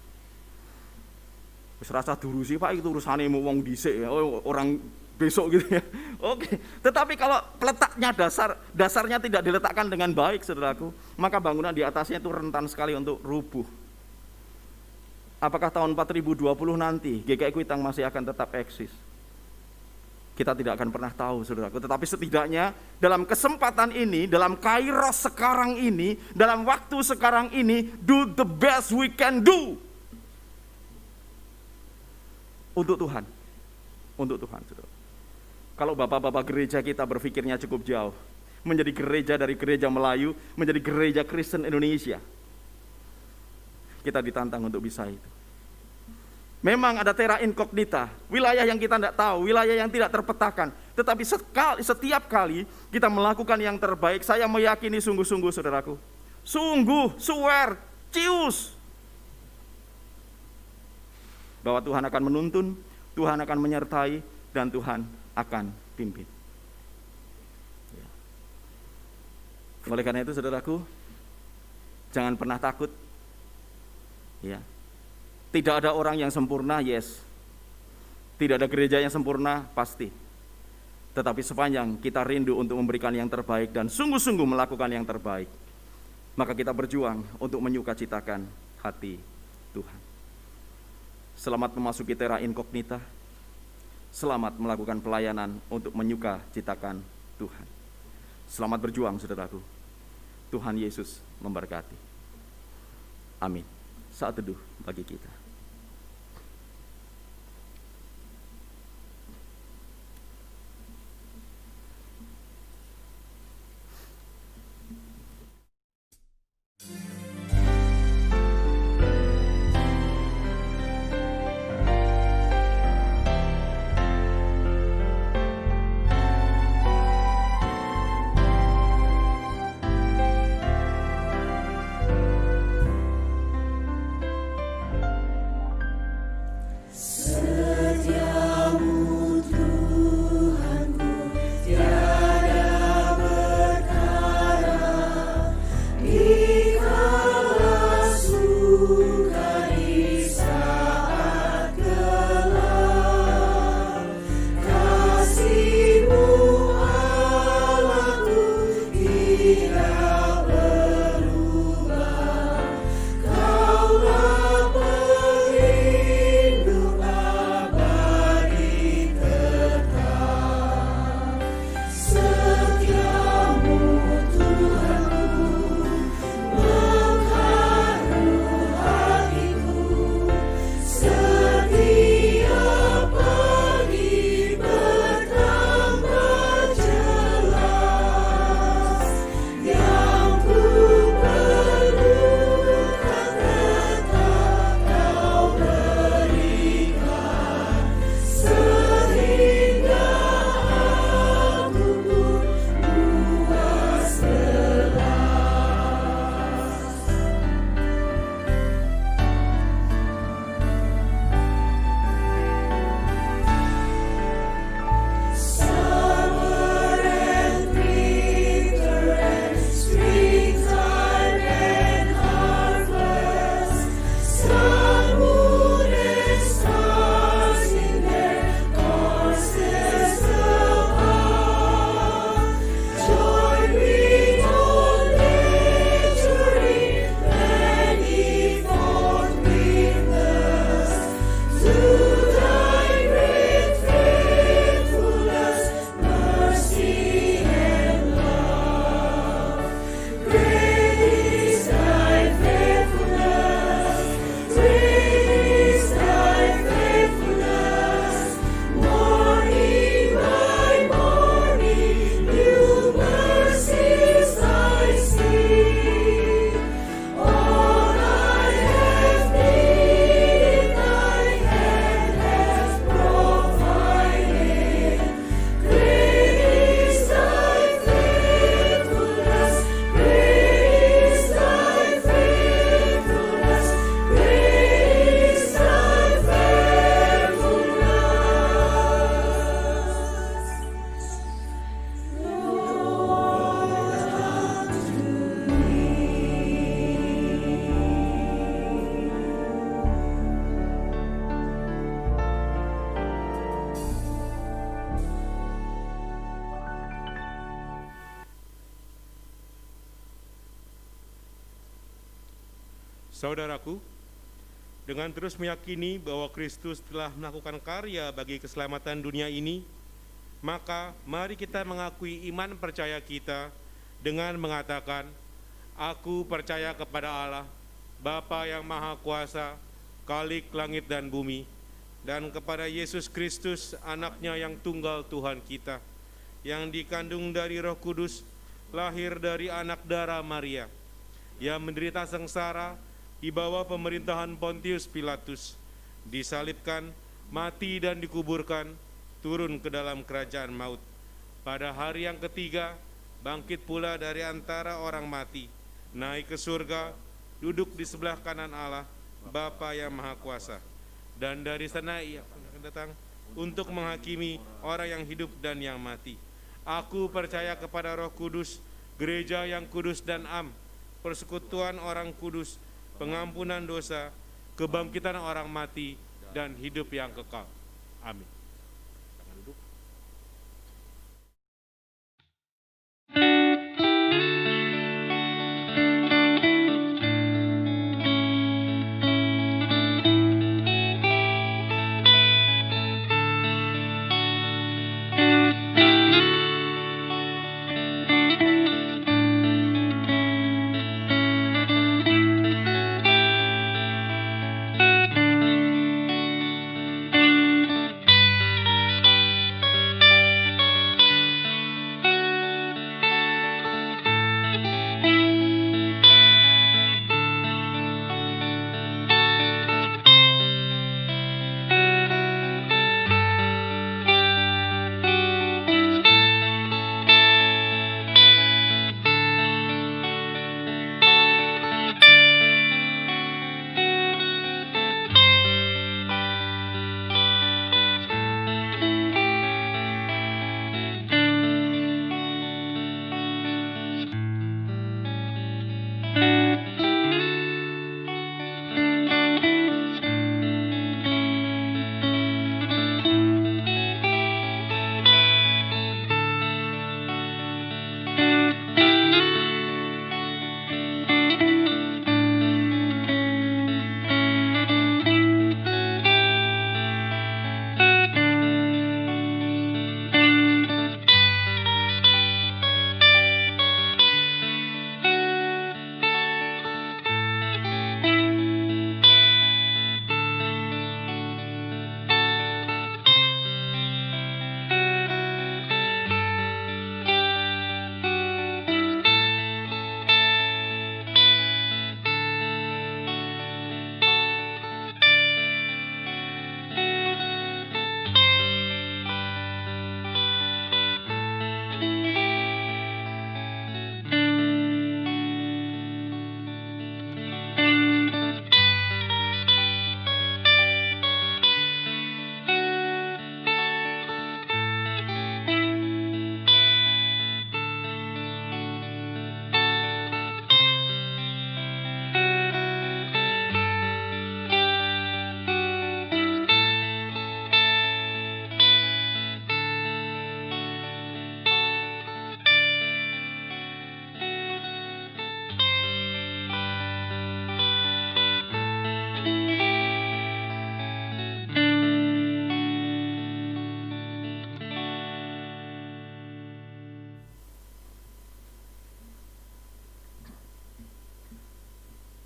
Wis rasa duru sih Pak, itu urusane mau wong dhisik ya, orang besok gitu ya. Oke, tetapi kalau letaknya dasarnya tidak diletakkan dengan baik, saudaraku, maka bangunan di atasnya itu rentan sekali untuk rubuh. Apakah tahun 4020 nanti GKI Kuitang masih akan tetap eksis? Kita tidak akan pernah tahu, saudaraku. Tetapi setidaknya dalam kesempatan ini, dalam kairos sekarang ini, dalam waktu sekarang ini, do the best we can do. Untuk Tuhan. Untuk Tuhan, saudara. Kalau bapak-bapak gereja kita berpikirnya cukup jauh, menjadi gereja dari gereja Melayu, menjadi gereja Kristen Indonesia, kita ditantang untuk bisa itu. Memang ada terra incognita, wilayah yang kita tidak tahu, wilayah yang tidak terpetakan. Tetapi setiap kali kita melakukan yang terbaik, saya meyakini sungguh-sungguh, saudaraku. Sungguh, swear, cius. Bahwa Tuhan akan menuntun, Tuhan akan menyertai, dan Tuhan akan pimpin. Ya. Oleh karena itu, saudaraku, jangan pernah takut. Ya. Tidak ada orang yang sempurna, yes. Tidak ada gereja yang sempurna, pasti. Tetapi sepanjang kita rindu untuk memberikan yang terbaik dan sungguh-sungguh melakukan yang terbaik, maka kita berjuang untuk menyukacitakan hati Tuhan. Selamat memasuki terra incognita. Selamat melakukan pelayanan untuk menyukacitakan Tuhan. Selamat berjuang, saudaraku. Tuhan Yesus memberkati. Amin. Saat teduh bagi kita. Saudaraku, dengan terus meyakini bahwa Kristus telah melakukan karya bagi keselamatan dunia ini, maka mari kita mengakui iman percaya kita dengan mengatakan, "Aku percaya kepada Allah, Bapa yang Maha Kuasa, Khalik langit dan bumi, dan kepada Yesus Kristus, anaknya yang tunggal Tuhan kita, yang dikandung dari Roh Kudus, lahir dari anak darah Maria, yang menderita sengsara di bawah pemerintahan Pontius Pilatus, disalibkan, mati dan dikuburkan, turun ke dalam kerajaan maut. Pada hari yang ketiga, bangkit pula dari antara orang mati, naik ke surga, duduk di sebelah kanan Allah, Bapa yang Maha Kuasa. Dan dari sana ia akan datang untuk menghakimi orang yang hidup dan yang mati. Aku percaya kepada Roh Kudus, gereja yang kudus dan am, persekutuan orang kudus, pengampunan dosa, kebangkitan orang mati, dan hidup yang kekal. Amin. Silakan duduk.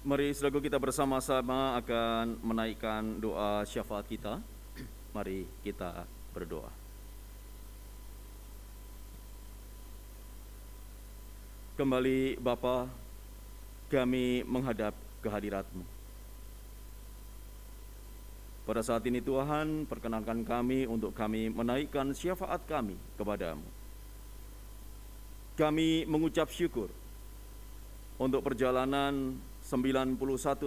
Mari saudara kita bersama-sama akan menaikkan doa syafaat kita. Mari kita berdoa. Kembali Bapa, kami menghadap kehadirat-Mu. Pada saat ini Tuhan, perkenankan kami untuk kami menaikkan syafaat kami kepada-Mu. Kami mengucap syukur untuk perjalanan 91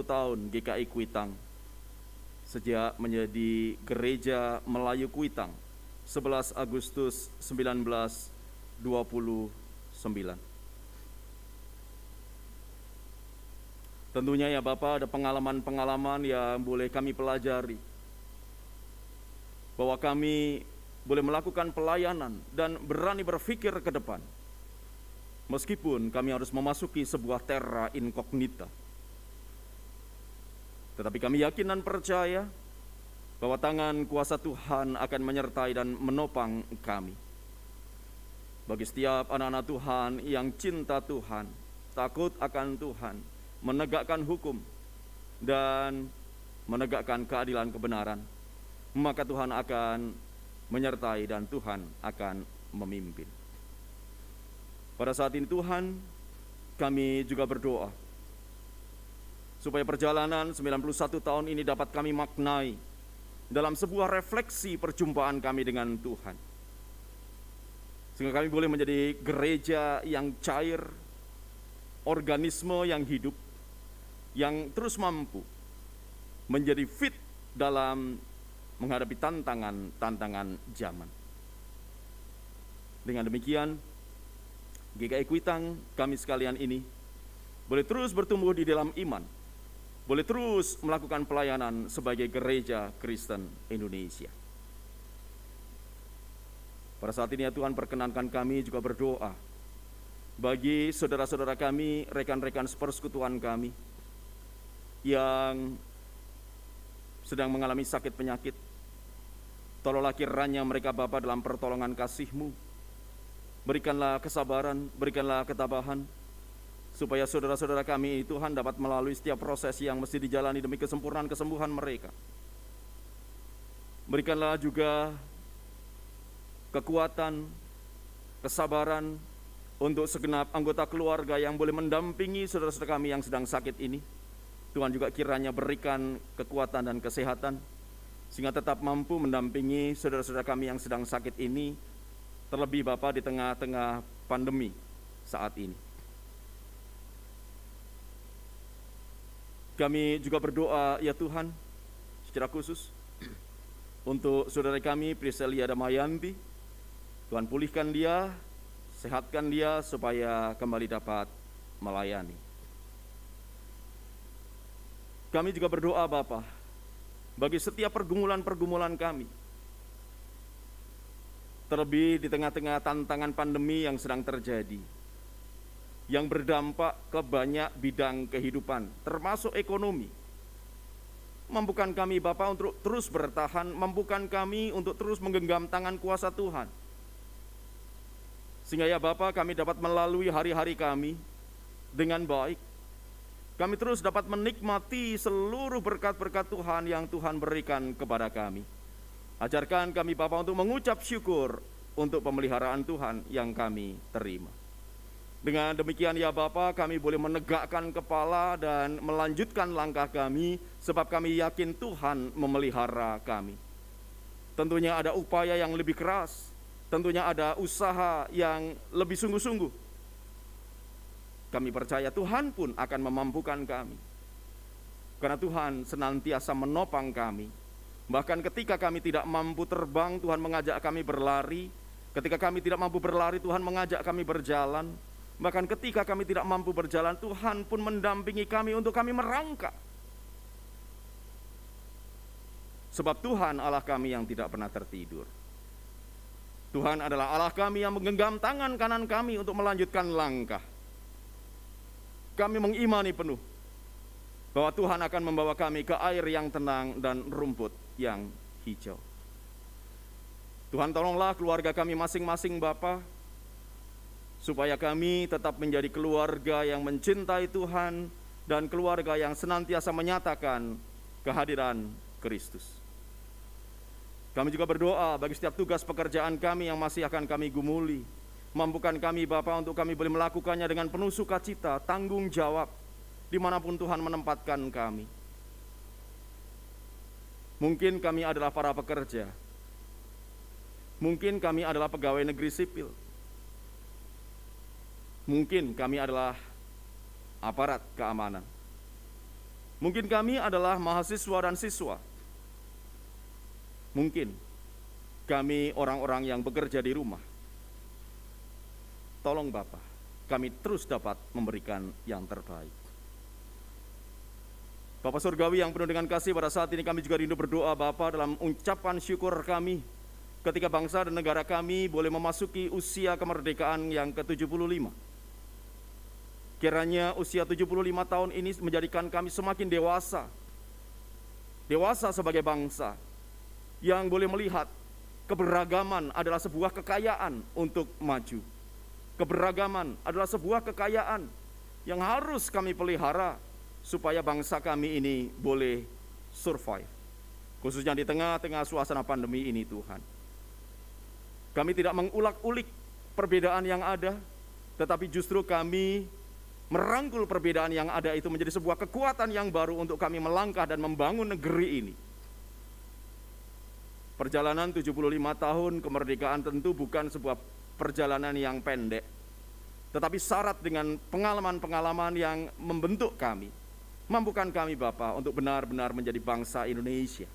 tahun GKI Kuitang sejak menjadi Gereja Melayu Kuitang 11 Agustus 1929. Tentunya ya Bapak, ada pengalaman-pengalaman yang boleh kami pelajari, bahwa kami boleh melakukan pelayanan dan berani berpikir ke depan, meskipun kami harus memasuki sebuah terra incognita. Tetapi kami yakin dan percaya bahwa tangan kuasa Tuhan akan menyertai dan menopang kami. Bagi setiap anak-anak Tuhan yang cinta Tuhan, takut akan Tuhan, menegakkan hukum, dan menegakkan keadilan kebenaran, maka Tuhan akan menyertai dan Tuhan akan memimpin. Pada saat ini Tuhan, kami juga berdoa supaya perjalanan 91 tahun ini dapat kami maknai dalam sebuah refleksi perjumpaan kami dengan Tuhan. Sehingga kami boleh menjadi gereja yang cair, organisme yang hidup, yang terus mampu menjadi fit dalam menghadapi tantangan zaman. Dengan demikian, GKI Kuitang kami sekalian ini boleh terus bertumbuh di dalam iman, boleh terus melakukan pelayanan sebagai gereja Kristen Indonesia. Pada saat ini ya Tuhan, perkenankan kami juga berdoa bagi saudara-saudara kami, rekan-rekan sepersekutuan kami yang sedang mengalami sakit penyakit. Tolonglah kiranya mereka Bapa dalam pertolongan kasih-Mu. Berikanlah kesabaran, berikanlah ketabahan, supaya saudara-saudara kami Tuhan dapat melalui setiap proses yang mesti dijalani demi kesempurnaan kesembuhan mereka. Berikanlah juga kekuatan, kesabaran untuk segenap anggota keluarga yang boleh mendampingi saudara-saudara kami yang sedang sakit ini. Tuhan juga kiranya berikan kekuatan dan kesehatan, sehingga tetap mampu mendampingi saudara-saudara kami yang sedang sakit ini, terlebih Bapa di tengah-tengah pandemi saat ini. Kami juga berdoa ya Tuhan, secara khusus untuk saudara kami Priscelia Damayanti. Tuhan pulihkan dia, sehatkan dia supaya kembali dapat melayani. Kami juga berdoa Bapa bagi setiap pergumulan-pergumulan kami, terlebih di tengah-tengah tantangan pandemi yang sedang terjadi, yang berdampak ke banyak bidang kehidupan, termasuk ekonomi. Mampukan kami Bapa untuk terus bertahan, mampukan kami untuk terus menggenggam tangan kuasa Tuhan. Sehingga ya Bapa, kami dapat melalui hari-hari kami dengan baik. Kami terus dapat menikmati seluruh berkat-berkat Tuhan yang Tuhan berikan kepada kami. Ajarkan kami Bapa untuk mengucap syukur untuk pemeliharaan Tuhan yang kami terima. Dengan demikian ya Bapa, kami boleh menegakkan kepala dan melanjutkan langkah kami, sebab kami yakin Tuhan memelihara kami. Tentunya ada upaya yang lebih keras, tentunya ada usaha yang lebih sungguh-sungguh. Kami percaya Tuhan pun akan memampukan kami, karena Tuhan senantiasa menopang kami. Bahkan ketika kami tidak mampu terbang, Tuhan mengajak kami berlari. Ketika kami tidak mampu berlari, Tuhan mengajak kami berjalan. Bahkan ketika kami tidak mampu berjalan, Tuhan pun mendampingi kami untuk kami merangkak. Sebab Tuhan Allah kami yang tidak pernah tertidur. Tuhan adalah Allah kami yang menggenggam tangan kanan kami untuk melanjutkan langkah. Kami mengimani penuh bahwa Tuhan akan membawa kami ke air yang tenang dan rumput yang hijau. Tuhan tolonglah keluarga kami masing-masing Bapa, supaya kami tetap menjadi keluarga yang mencintai Tuhan dan keluarga yang senantiasa menyatakan kehadiran Kristus. Kami juga berdoa bagi setiap tugas pekerjaan kami yang masih akan kami gumuli. Mampukan kami Bapa untuk kami boleh melakukannya dengan penuh sukacita, tanggung jawab, dimanapun Tuhan menempatkan kami. Mungkin kami adalah para pekerja, mungkin kami adalah pegawai negeri sipil, mungkin kami adalah aparat keamanan, mungkin kami adalah mahasiswa dan siswa, mungkin kami orang-orang yang bekerja di rumah. Tolong Bapa, kami terus dapat memberikan yang terbaik. Bapa Surgawi yang penuh dengan kasih, pada saat ini kami juga rindu berdoa Bapa dalam ucapan syukur kami ketika bangsa dan negara kami boleh memasuki usia kemerdekaan yang ke-75. Kiranya usia 75 tahun ini menjadikan kami semakin dewasa, dewasa sebagai bangsa yang boleh melihat keberagaman adalah sebuah kekayaan untuk maju. Keberagaman adalah sebuah kekayaan yang harus kami pelihara supaya bangsa kami ini boleh survive. Khususnya di tengah-tengah suasana pandemi ini, Tuhan. Kami tidak mengulak-ulik perbedaan yang ada, tetapi justru kami merangkul perbedaan yang ada itu menjadi sebuah kekuatan yang baru untuk kami melangkah dan membangun negeri ini. Perjalanan 75 tahun kemerdekaan tentu bukan sebuah perjalanan yang pendek, tetapi syarat dengan pengalaman-pengalaman yang membentuk kami. Mampukan kami Bapa untuk benar-benar menjadi bangsa Indonesia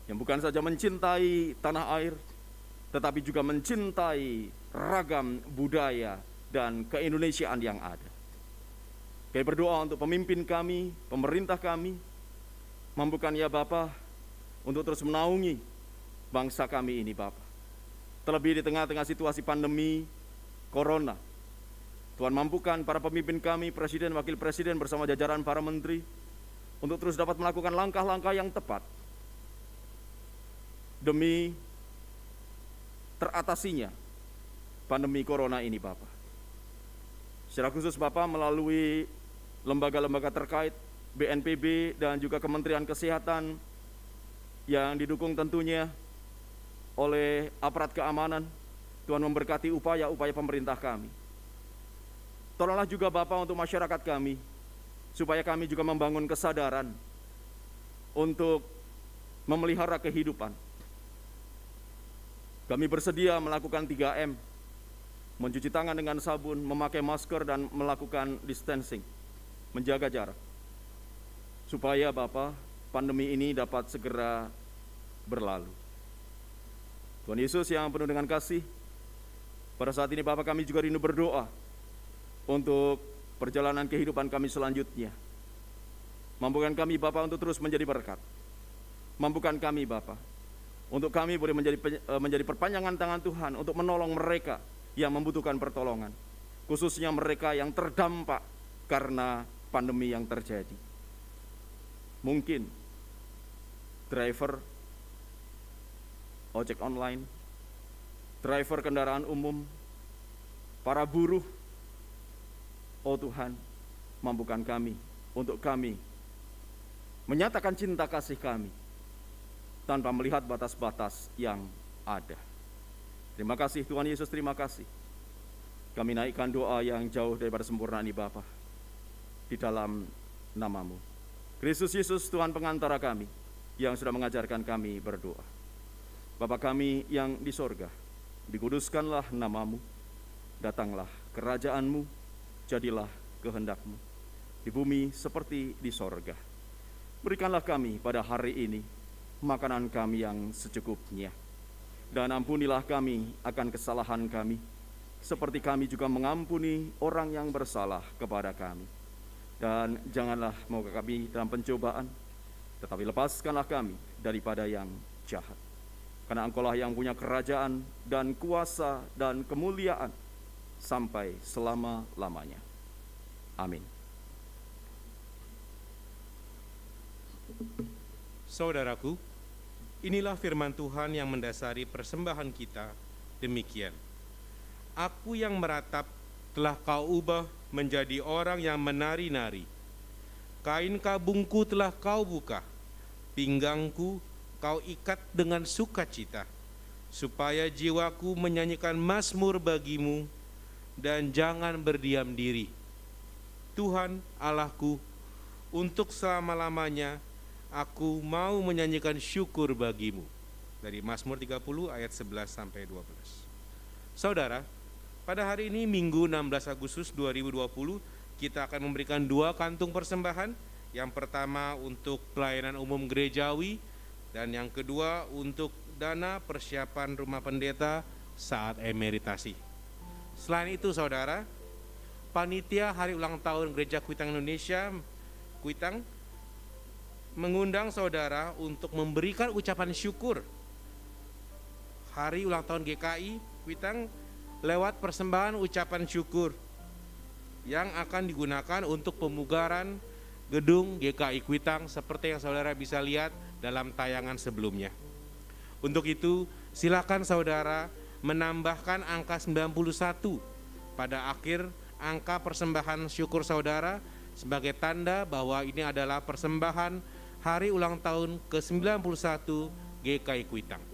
yang bukan saja mencintai tanah air, tetapi juga mencintai ragam budaya dan keindonesiaan yang ada. Kami berdoa untuk pemimpin kami, pemerintah kami, mampukan ya Bapa untuk terus menaungi bangsa kami ini Bapa. Terlebih di tengah-tengah situasi pandemi Corona, Tuhan mampukan para pemimpin kami, Presiden, Wakil Presiden bersama jajaran para menteri untuk terus dapat melakukan langkah-langkah yang tepat demi teratasinya pandemi Corona ini Bapa. Secara khusus Bapa melalui lembaga-lembaga terkait, BNPB dan juga Kementerian Kesehatan yang didukung tentunya oleh aparat keamanan, Tuhan memberkati upaya-upaya pemerintah kami. Tolonglah juga Bapa untuk masyarakat kami, supaya kami juga membangun kesadaran untuk memelihara kehidupan. Kami bersedia melakukan 3M, mencuci tangan dengan sabun, memakai masker, dan melakukan distancing, menjaga jarak. Supaya Bapa, pandemi ini dapat segera berlalu. Tuhan Yesus yang penuh dengan kasih, pada saat ini Bapa kami juga rindu berdoa untuk perjalanan kehidupan kami selanjutnya. Mampukan kami Bapa untuk terus menjadi berkat. Mampukan kami Bapa untuk kami boleh menjadi perpanjangan tangan Tuhan untuk menolong mereka yang membutuhkan pertolongan, khususnya mereka yang terdampak karena pandemi yang terjadi. Mungkin driver ojek online, driver kendaraan umum, para buruh. Oh Tuhan, mampukan kami untuk kami menyatakan cinta kasih kami tanpa melihat batas-batas yang ada. Terima kasih Tuhan Yesus, terima kasih. Kami naikkan doa yang jauh daripada sempurna ini Bapa, di dalam nama-Mu. Kristus Yesus Tuhan pengantara kami, yang sudah mengajarkan kami berdoa. Bapa kami yang di sorga, dikuduskanlah nama-Mu, datanglah kerajaan-Mu, jadilah kehendak-Mu, di bumi seperti di sorga. Berikanlah kami pada hari ini makanan kami yang secukupnya, dan ampunilah kami akan kesalahan kami, seperti kami juga mengampuni orang yang bersalah kepada kami. Dan janganlah mau kami dalam pencobaan, tetapi lepaskanlah kami daripada yang jahat. Karena Engkaulah yang punya kerajaan dan kuasa dan kemuliaan sampai selama-lamanya. Amin. Saudaraku, inilah firman Tuhan yang mendasari persembahan kita demikian. Aku yang meratap telah kau ubah menjadi orang yang menari-nari. Kain kabungku telah kau buka, pinggangku kau ikat dengan sukacita, supaya jiwaku menyanyikan mazmur bagimu dan jangan berdiam diri. Tuhan Allahku, untuk selama-lamanya aku mau menyanyikan syukur bagimu. Dari Mazmur 30 ayat 11 sampai 12. Saudara, pada hari ini Minggu 16 Agustus 2020 kita akan memberikan 2 kantung persembahan. Yang pertama untuk pelayanan umum gerejawi dan yang kedua untuk dana persiapan rumah pendeta saat emeritasi. Selain itu saudara, panitia hari ulang tahun Gereja Kuitang Indonesia Kuitang mengundang saudara untuk memberikan ucapan syukur hari ulang tahun GKI Kuitang lewat persembahan ucapan syukur yang akan digunakan untuk pemugaran gedung GKI Kuitang seperti yang saudara bisa lihat dalam tayangan sebelumnya. Untuk itu, silakan saudara menambahkan angka 91 pada akhir angka persembahan syukur saudara sebagai tanda bahwa ini adalah persembahan hari ulang tahun ke-91 GKI Kuitang.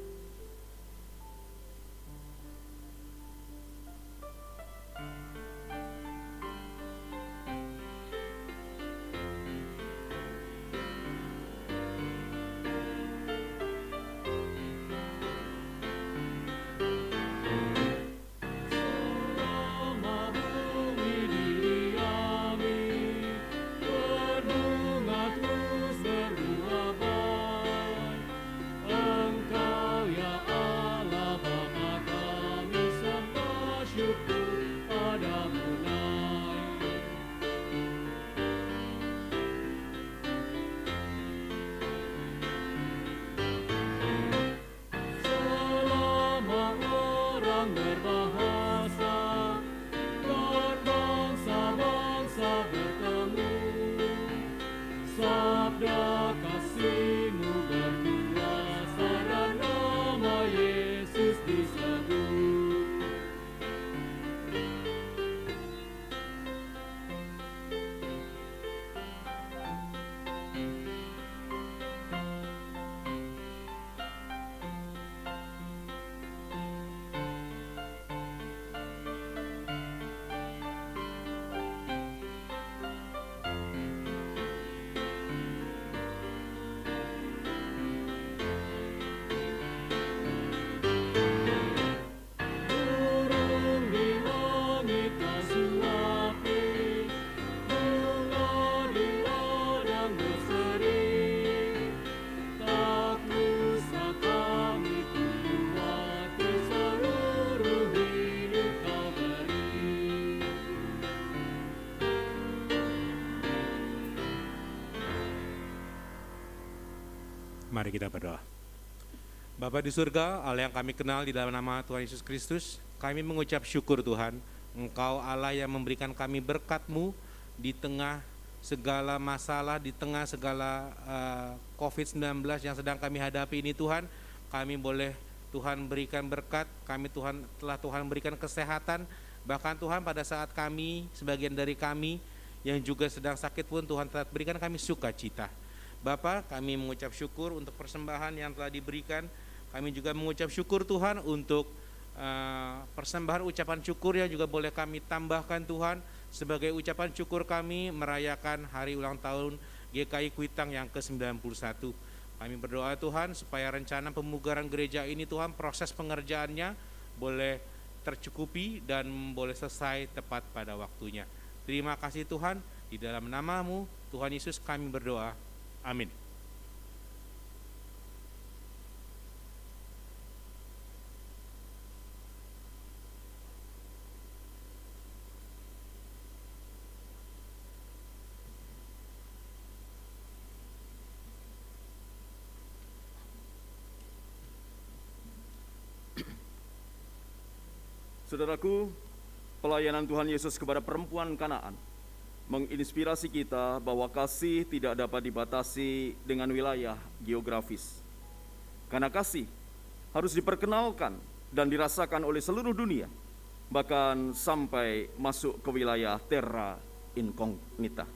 Mari kita berdoa. Bapa di surga, Allah yang kami kenal di dalam nama Tuhan Yesus Kristus, kami mengucap syukur Tuhan, Engkau Allah yang memberikan kami berkat-Mu di tengah segala masalah, di tengah segala COVID-19 yang sedang kami hadapi ini Tuhan. Kami boleh Tuhan berikan berkat, kami telah Tuhan berikan kesehatan, bahkan Tuhan pada saat kami, sebagian dari kami yang juga sedang sakit pun Tuhan telah berikan kami sukacita. Bapa, kami mengucap syukur untuk persembahan yang telah diberikan. Kami juga mengucap syukur Tuhan untuk persembahan ucapan syukur yang juga boleh kami tambahkan Tuhan sebagai ucapan syukur kami merayakan hari ulang tahun GKI Kuitang yang ke-91. Kami berdoa Tuhan supaya rencana pemugaran gereja ini Tuhan, proses pengerjaannya boleh tercukupi dan boleh selesai tepat pada waktunya. Terima kasih Tuhan, di dalam nama-Mu Tuhan Yesus kami berdoa. Amin. Saudaraku, pelayanan Tuhan Yesus kepada perempuan Kanaan menginspirasi kita bahwa kasih tidak dapat dibatasi dengan wilayah geografis. Karena kasih harus diperkenalkan dan dirasakan oleh seluruh dunia, bahkan sampai masuk ke wilayah terra incognita.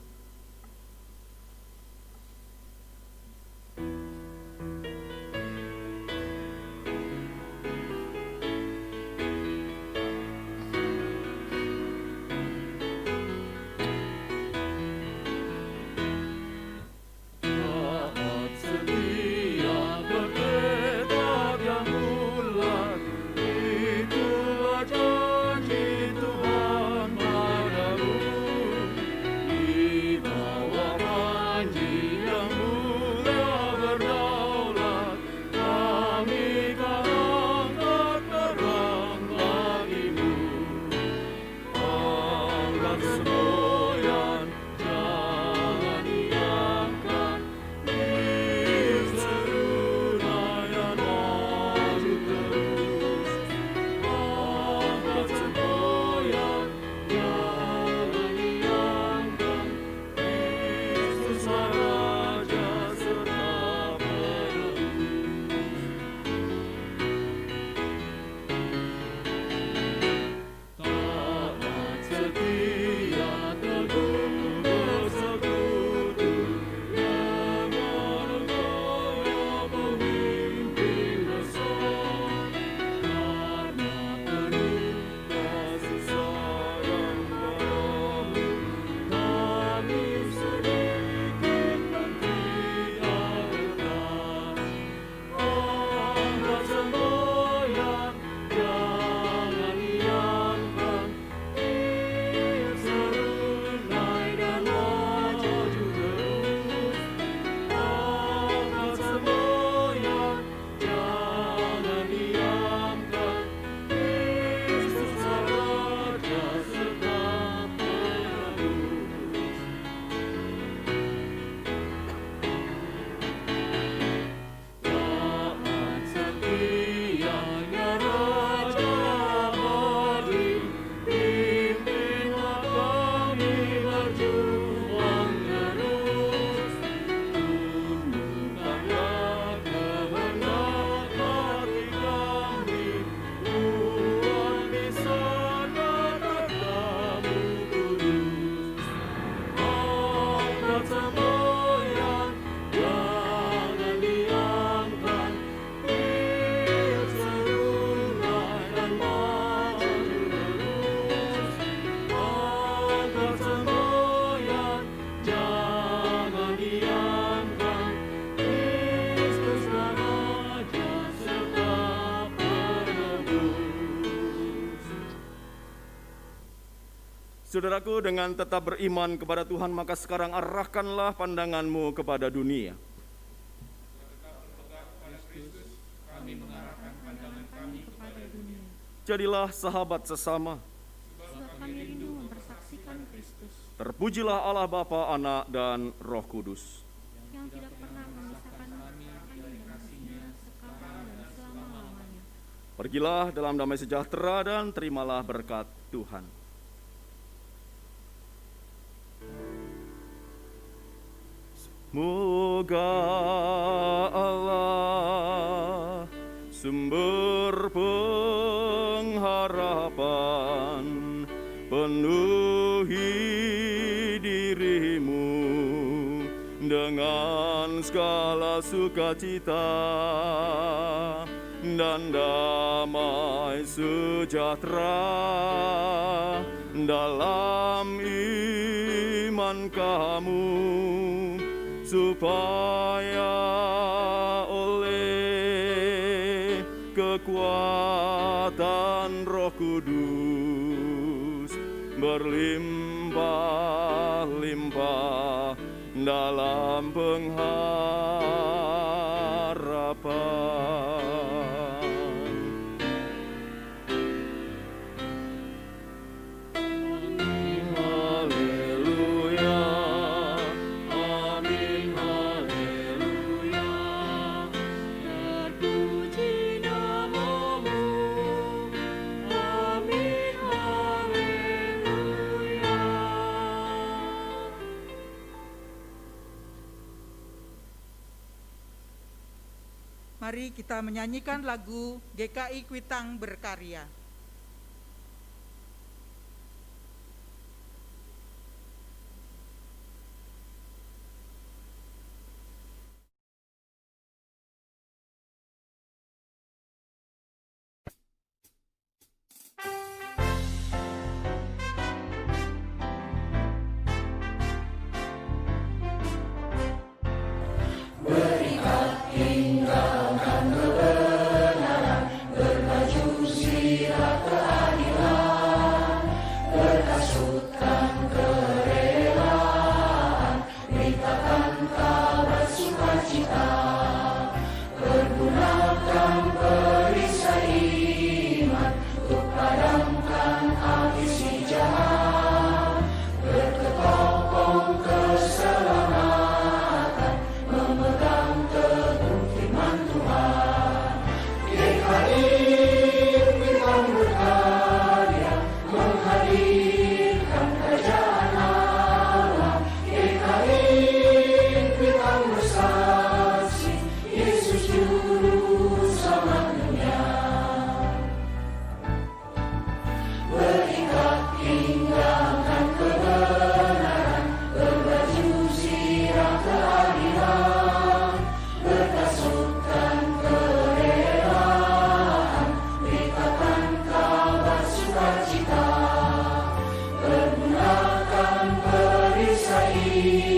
Saudaraku, dengan tetap beriman kepada Tuhan, maka sekarang arahkanlah pandanganmu kepada dunia. Jadilah sahabat sesama. Terpujilah Allah Bapa, Anak, dan Roh Kudus. Yang tidak pernah memisahkan kami dengan kasih-Nya sekarang dan selama-lamanya. Pergilah dalam damai sejahtera dan terimalah berkat Tuhan. Semoga Allah, sumber pengharapan, penuhi dirimu dengan segala sukacita dan damai sejahtera dalam iman kamu, supaya oleh kekuatan Roh Kudus berlimpah-limpah dalam pengharapan. Haleluya, amin, haleluya. Terpuji namamu, amin, haleluya. Mari kita menyanyikan lagu GKI Kuitang Berkarya. Pergunakan perisai